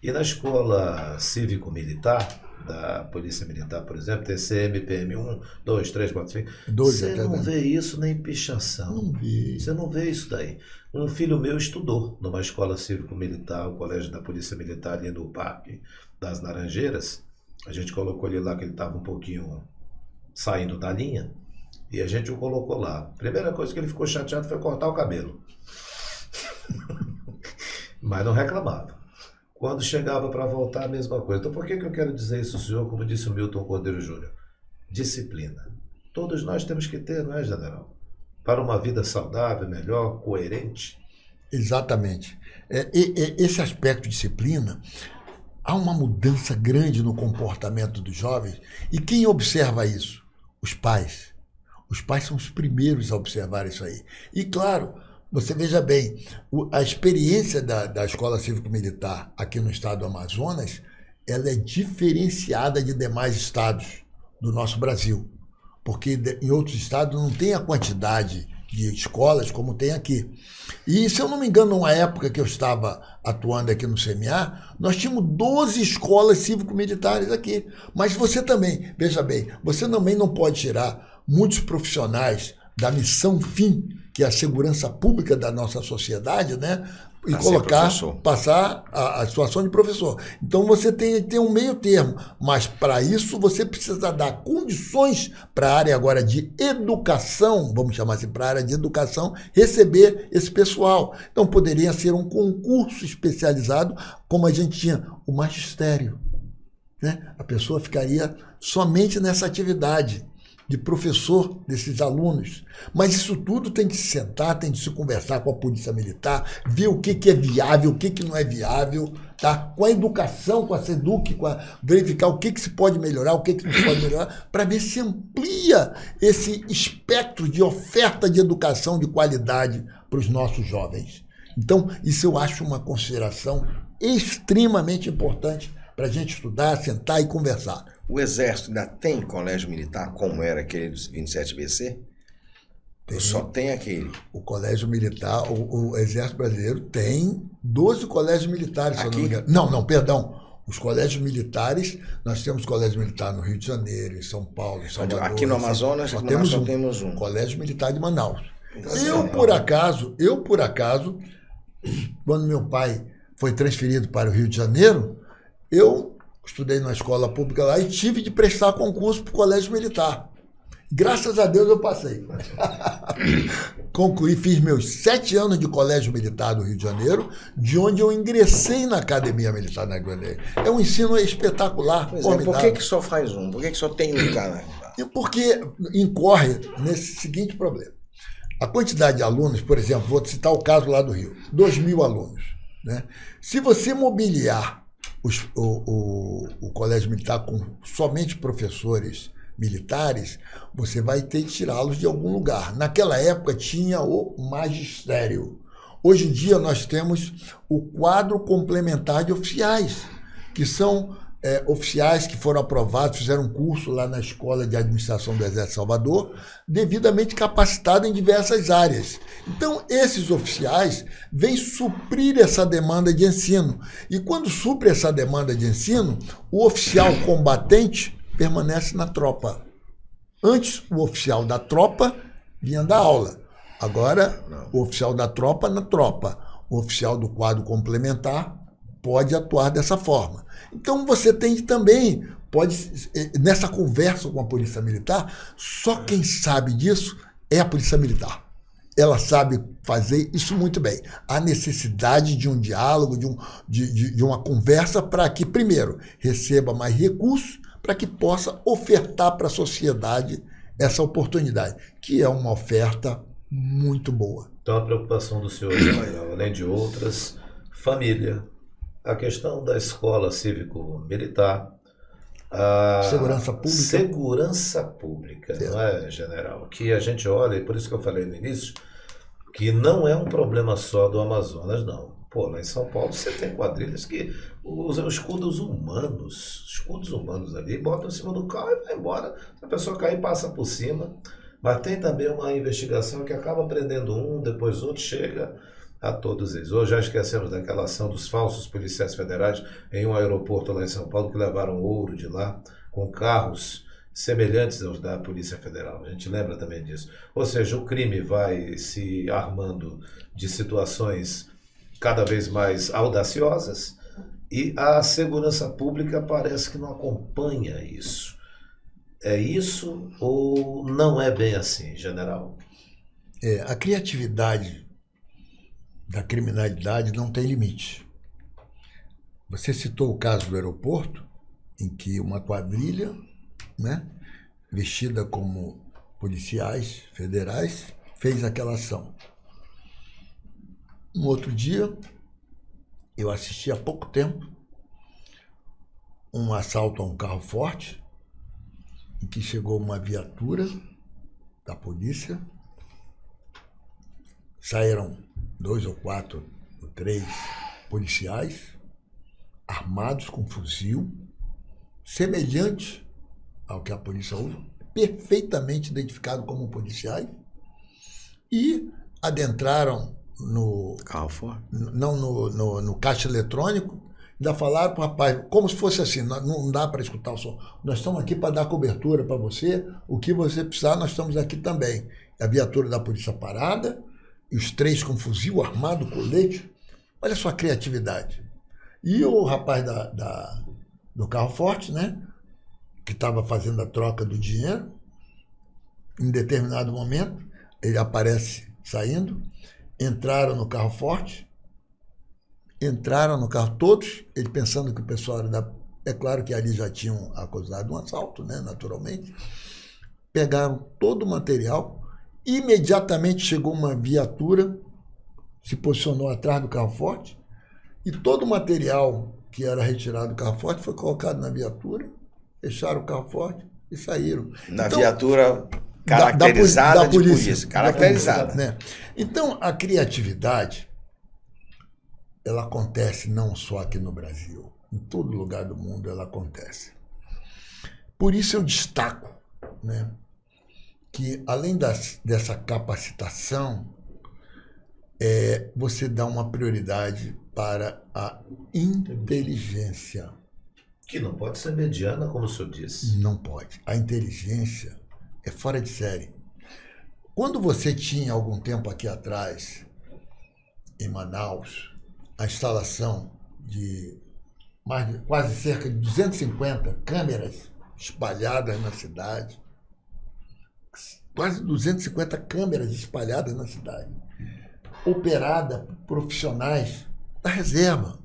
E na escola cívico-militar, da Polícia Militar, por exemplo, TCM, PM1, 2, 3, 4, 5, você não vê isso nem pichação. Não vi. Você não vê isso daí. Um filho meu estudou numa escola cívico-militar, o colégio da Polícia Militar ali no Parque das Laranjeiras. A gente colocou ele lá que ele estava um pouquinho saindo da linha e a gente o colocou lá. A primeira coisa que ele ficou chateado foi cortar o cabelo. Mas não reclamava. Quando chegava para voltar, a mesma coisa. Então por que eu quero dizer isso, senhor, como disse o Milton Cordeiro Júnior? Disciplina. Todos nós temos que ter, não é, general? Para uma vida saudável, melhor, coerente. Exatamente. Esse aspecto de disciplina, há uma mudança grande no comportamento dos jovens. E quem observa isso? Os pais. Os pais são os primeiros a observar isso aí. E, claro, você veja bem, a experiência da Escola Cívico-Militar aqui no estado do Amazonas, ela é diferenciada de demais estados do nosso Brasil. Porque em outros estados não tem a quantidade de escolas como tem aqui. E, se eu não me engano, numa época que eu estava atuando aqui no CMA, nós tínhamos 12 escolas cívico-militares aqui. Mas você também, veja bem, você também não pode tirar muitos profissionais da missão fim, que é a segurança pública da nossa sociedade, né? E passar a situação de professor. Então você tem que ter um meio termo, mas para isso você precisa dar condições para a área agora de educação, vamos chamar assim, para a área de educação, receber esse pessoal. Então poderia ser um concurso especializado, como a gente tinha o magistério, né? A pessoa ficaria somente nessa atividade de professor desses alunos. Mas isso tudo tem que se sentar, tem que se conversar com a Polícia Militar, ver o que é viável, o que não é viável, tá? Com a educação, com a SEDUC, verificar o que se pode melhorar, o que não se pode melhorar, para ver se amplia esse espectro de oferta de educação de qualidade para os nossos jovens. Então, isso eu acho uma consideração extremamente importante para a gente estudar, sentar e conversar. O Exército ainda tem colégio militar, como era aquele dos 27BC? Ou só tem aquele? O colégio militar, o Exército Brasileiro tem 12 colégios militares, se eu não me engano. Não, perdão. Os colégios militares, nós temos colégio militar no Rio de Janeiro, em São Paulo, em Salvador. Aqui no Amazonas, só temos um. Colégio Militar de Manaus. Eu, por acaso, quando meu pai foi transferido para o Rio de Janeiro, eu estudei na escola pública lá e tive de prestar concurso para o colégio militar. Graças a Deus eu passei. Concluí, fiz meus 7 anos de colégio militar do Rio de Janeiro, de onde eu ingressei na Academia Militar na Guané. É um ensino espetacular, formidável. Por que só faz um? Por que só tem um cara? Porque incorre nesse seguinte problema. A quantidade de alunos, por exemplo, vou citar o caso lá do Rio, 2.000 alunos, né? Se você mobiliar o colégio militar com somente professores militares, você vai ter que tirá-los de algum lugar. Naquela época tinha o magistério. Hoje em dia nós temos o quadro complementar de oficiais, que são oficiais que foram aprovados, fizeram um curso lá na Escola de Administração do Exército de Salvador, devidamente capacitados em diversas áreas. Então, esses oficiais vêm suprir essa demanda de ensino. E quando supre essa demanda de ensino, o oficial combatente permanece na tropa. Antes, o oficial da tropa vinha dar aula. Agora, o oficial da tropa na tropa. O oficial do quadro complementar pode atuar dessa forma. Então você tem que também, nessa conversa com a Polícia Militar, só quem sabe disso é a Polícia Militar. Ela sabe fazer isso muito bem. Há necessidade de um diálogo, de uma conversa para que, primeiro, receba mais recursos, para que possa ofertar para a sociedade essa oportunidade, que é uma oferta muito boa. Então a preocupação do senhor, além de outras, família, a questão da escola cívico-militar, a Segurança pública. Segurança pública, não é, general? Que a gente olha, e por isso que eu falei no início, que não é um problema só do Amazonas, não. Pô, lá em São Paulo você tem quadrilhas que usam escudos humanos ali, botam em cima do carro e vai embora. Se a pessoa cair, passa por cima. Mas tem também uma investigação que acaba prendendo um, depois outro, chega a todos eles. Hoje já esquecemos daquela ação dos falsos policiais federais em um aeroporto lá em São Paulo que levaram ouro de lá com carros semelhantes aos da Polícia Federal. A gente lembra também disso. Ou seja, o crime vai se armando de situações cada vez mais audaciosas e a segurança pública parece que não acompanha isso. É isso ou não é bem assim, general? A criatividade da criminalidade não tem limite. Você citou o caso do aeroporto, em que uma quadrilha, né, vestida como policiais federais, fez aquela ação. Um outro dia, eu assisti há pouco tempo um assalto a um carro forte, em que chegou uma viatura da polícia, saíram 2 ou 4 ou 3 policiais armados com fuzil, semelhante ao que a polícia usa, perfeitamente identificado como policiais, e adentraram no Carro forte? Não, no caixa eletrônico, ainda falaram para o rapaz, como se fosse assim, não dá para escutar o som. Nós estamos aqui para dar cobertura para você, o que você precisar, nós estamos aqui também. A viatura da polícia parada, e os 3 com fuzil armado, colete. Olha só a criatividade. E o rapaz do carro forte, né, que estava fazendo a troca do dinheiro, em determinado momento, ele aparece saindo, entraram no carro forte, entraram no carro todos, ele pensando que o pessoal era da... É claro que ali já tinham acusado um assalto, né, naturalmente. Pegaram todo o material, imediatamente chegou uma viatura, se posicionou atrás do carro forte, e todo o material que era retirado do carro forte foi colocado na viatura, fecharam o carro forte e saíram. Na então, viatura caracterizada da de polícia. Caracterizada. Né? Então, a criatividade, ela acontece não só aqui no Brasil, em todo lugar do mundo ela acontece. Por isso eu destaco, né, que além dessa capacitação, você dá uma prioridade para a inteligência. Que não pode ser mediana, como o senhor disse. Não pode. A inteligência é fora de série. Quando você tinha, algum tempo aqui atrás, em Manaus, a instalação de quase cerca de 250 câmeras espalhadas na cidade, quase 250 câmeras espalhadas na cidade, operada por profissionais da reserva,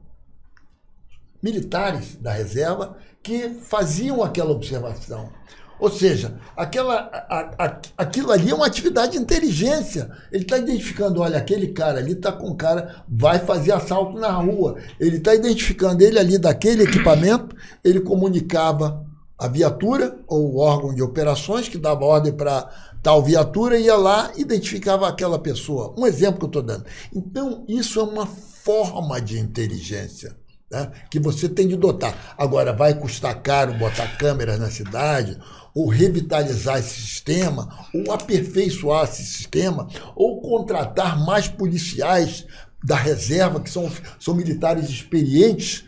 militares da reserva, que faziam aquela observação. Ou seja, aquilo ali é uma atividade de inteligência. Ele está identificando, olha, aquele cara ali está com cara, vai fazer assalto na rua. Ele está identificando ele ali daquele equipamento, ele comunicava a viatura ou o órgão de operações que dava ordem para tal viatura, ia lá e identificava aquela pessoa. Um exemplo que eu estou dando. Então, isso é uma forma de inteligência, né, que você tem de dotar. Agora, vai custar caro botar câmeras na cidade, ou revitalizar esse sistema, ou aperfeiçoar esse sistema, ou contratar mais policiais da reserva, que são militares experientes.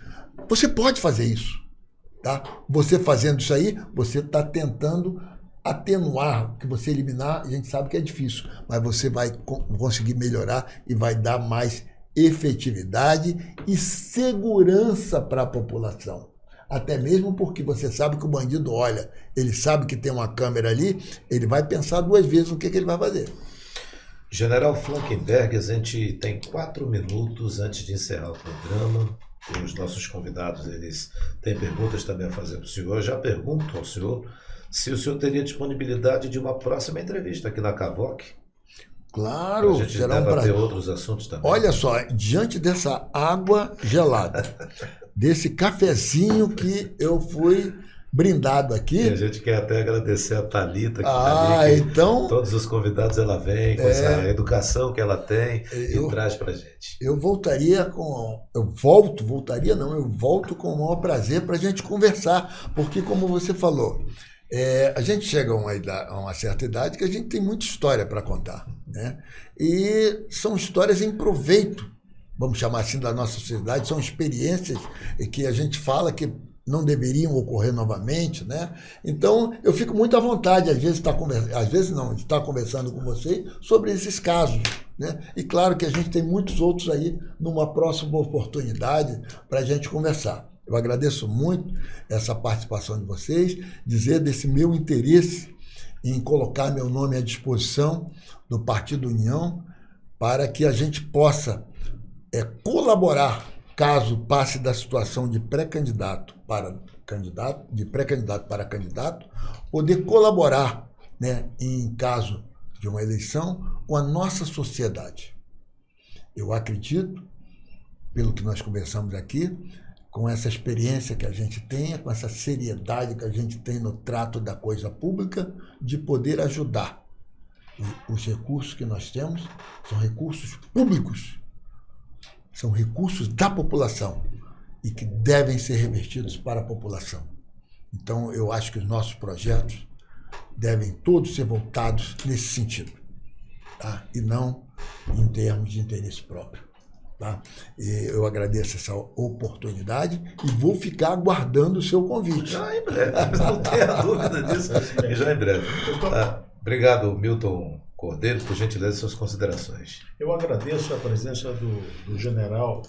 Você pode fazer isso. Tá? Você fazendo isso aí, você está tentando atenuar, que você eliminar, a gente sabe que é difícil, mas você vai conseguir melhorar e vai dar mais efetividade e segurança para a população. Até mesmo porque você sabe que o bandido olha, ele sabe que tem uma câmera ali, ele vai pensar 2 vezes no que ele vai fazer. General Frankenberg, a gente tem 4 minutos antes de encerrar o programa. Os nossos convidados, eles têm perguntas também a fazer para o senhor. Eu já pergunto ao senhor se o senhor teria disponibilidade de uma próxima entrevista aqui na Cavoc. Claro, a gente será um debater prazer. outros assuntos também. Olha só, diante dessa água gelada, desse cafezinho que eu fui brindado E aqui. a gente quer até agradecer a Thalita, que tá ali, que então todos os convidados ela vem, com essa educação que ela tem e traz pra gente. eu volto com o maior prazer para a gente conversar, porque como você falou, a gente chega a uma certa idade que a gente tem muita história para contar, né? E são histórias em proveito, vamos chamar assim, da nossa sociedade, são experiências que a gente fala que não deveriam ocorrer novamente, né? Então, eu fico muito à vontade, às vezes estar conversando com você sobre esses casos, né? E claro que a gente tem muitos outros aí numa próxima oportunidade para a gente conversar. Eu agradeço muito essa participação de vocês, dizer desse meu interesse em colocar meu nome à disposição do Partido União para que a gente possa colaborar caso passe da situação de pré-candidato para candidato, poder colaborar, né, em caso de uma eleição com a nossa sociedade. Eu acredito, pelo que nós conversamos aqui, com essa experiência que a gente tem, com essa seriedade que a gente tem no trato da coisa pública, de poder ajudar. Os recursos que nós temos são recursos públicos, são recursos da população e que devem ser revertidos para a população. Então, eu acho que os nossos projetos devem todos ser voltados nesse sentido, tá? E não em termos de interesse próprio. Tá? Eu agradeço essa oportunidade e vou ficar aguardando o seu convite. Já em breve, não tenha dúvida disso, já em breve. Obrigado, Milton Cordeiro, por gentileza, suas considerações. Eu agradeço a presença do general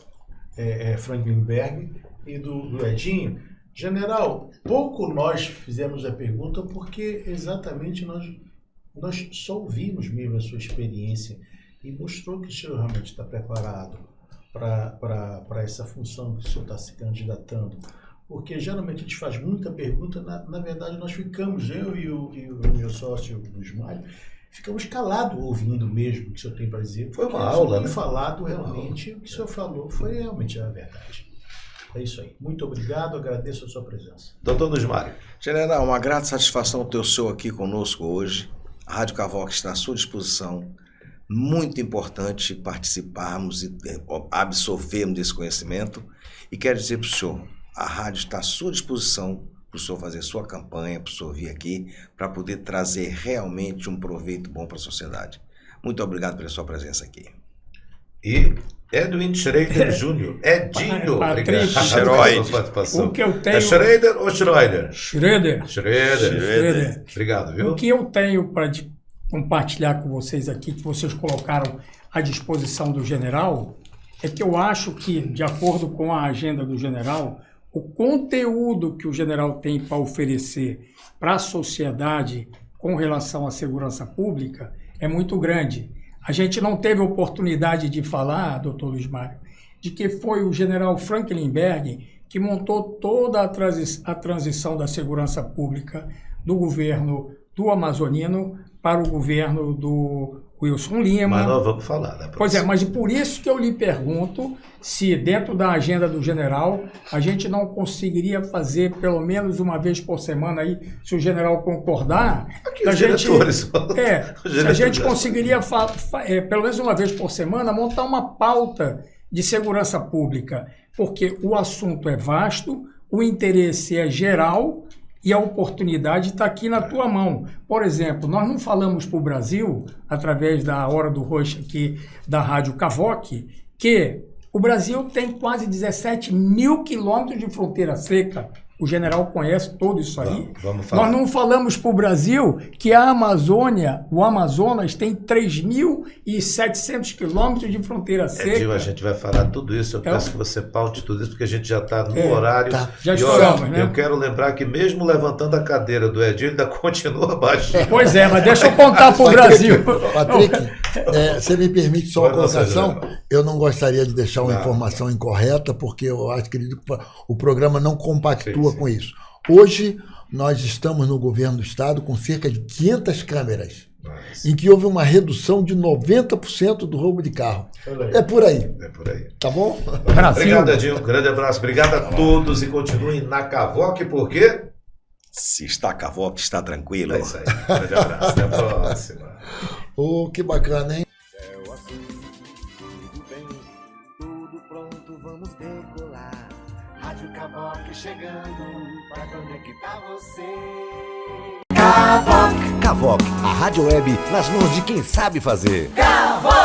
Frankenberg e do Edinho. General, pouco nós fizemos a pergunta porque exatamente nós só ouvimos mesmo a sua experiência e mostrou que o senhor realmente está preparado para essa função que o senhor está se candidatando. Porque geralmente a gente faz muita pergunta, na verdade nós ficamos, eu e o meu sócio, o Ismário, ficamos calados ouvindo mesmo o que o senhor tem para dizer. Foi uma aula, né? Falado realmente, o que o senhor falou foi realmente a verdade. É isso aí. Muito obrigado, agradeço a sua presença. Doutor Luiz Mário. General, uma grata satisfação ter o senhor aqui conosco hoje. A Rádio Cavoc está à sua disposição. Muito importante participarmos e absorvermos desse conhecimento. E quero dizer para o senhor, a rádio está à sua disposição para o senhor fazer sua campanha, para o senhor vir aqui, para poder trazer realmente um proveito bom para a sociedade. Muito obrigado pela sua presença aqui. E Edwin Schroeder Jr. Edinho, obrigado pela sua participação. O que eu tenho... É Schroeder ou Schroeder? Schroeder. Schroeder. Obrigado, viu? O que eu tenho para compartilhar com vocês aqui, que vocês colocaram à disposição do general, é que eu acho que, de acordo com a agenda do general, o conteúdo que o general tem para oferecer para a sociedade com relação à segurança pública é muito grande. A gente não teve oportunidade de falar, doutor Luiz Mário, de que foi o general Frankenberg que montou toda a transição da segurança pública do governo do Amazonino para o governo do Wilson Lima. Mas nós vamos falar, né? Pois é, mas por isso que eu lhe pergunto se dentro da agenda do general a gente não conseguiria fazer pelo menos uma vez por semana aí, se o general concordar, Aqui os diretores. se a gente conseguiria pelo menos uma vez por semana montar uma pauta de segurança pública, porque o assunto é vasto, o interesse é geral e a oportunidade está aqui na tua mão. Por exemplo, nós não falamos para o Brasil, através da Hora do Rush aqui da Rádio Cavoc, que o Brasil tem quase 17 mil quilômetros de fronteira seca O general conhece tudo isso aí. Vamos falar. Nós não falamos para o Brasil que a Amazônia, o Amazonas, tem 3.700 quilômetros de fronteira seca. Edil, a gente vai falar tudo isso. Eu peço que você paute tudo isso, porque a gente já está no horário. Tá. Já E estouramos, olha, né? eu quero lembrar que mesmo levantando a cadeira do Edil, ele ainda continua baixinho. Pois é, mas deixa eu contar para o Brasil. Patrick, você me permite só uma Vai você, colocação? general. Eu não gostaria de deixar uma Não. informação incorreta, porque eu acredito que o programa não compactua Sim. com isso. Hoje, nós estamos no governo do Estado com cerca de 500 câmeras, em que houve uma redução de 90% do roubo de carro. É por aí, É por aí. tá bom? Brasil. Obrigado, Edil. Um grande abraço. Obrigado a todos e continuem na Cavoque, porque... Se está Cavoque, está tranquilo. É isso aí. Um grande abraço. Até a próxima. Oh, que bacana, hein? Céu azul, tudo bem, tudo pronto, vamos decolar. Rádio Cavoque chegando pra conectar você. Cavoque, a rádio web nas mãos de quem sabe fazer. Cavoque!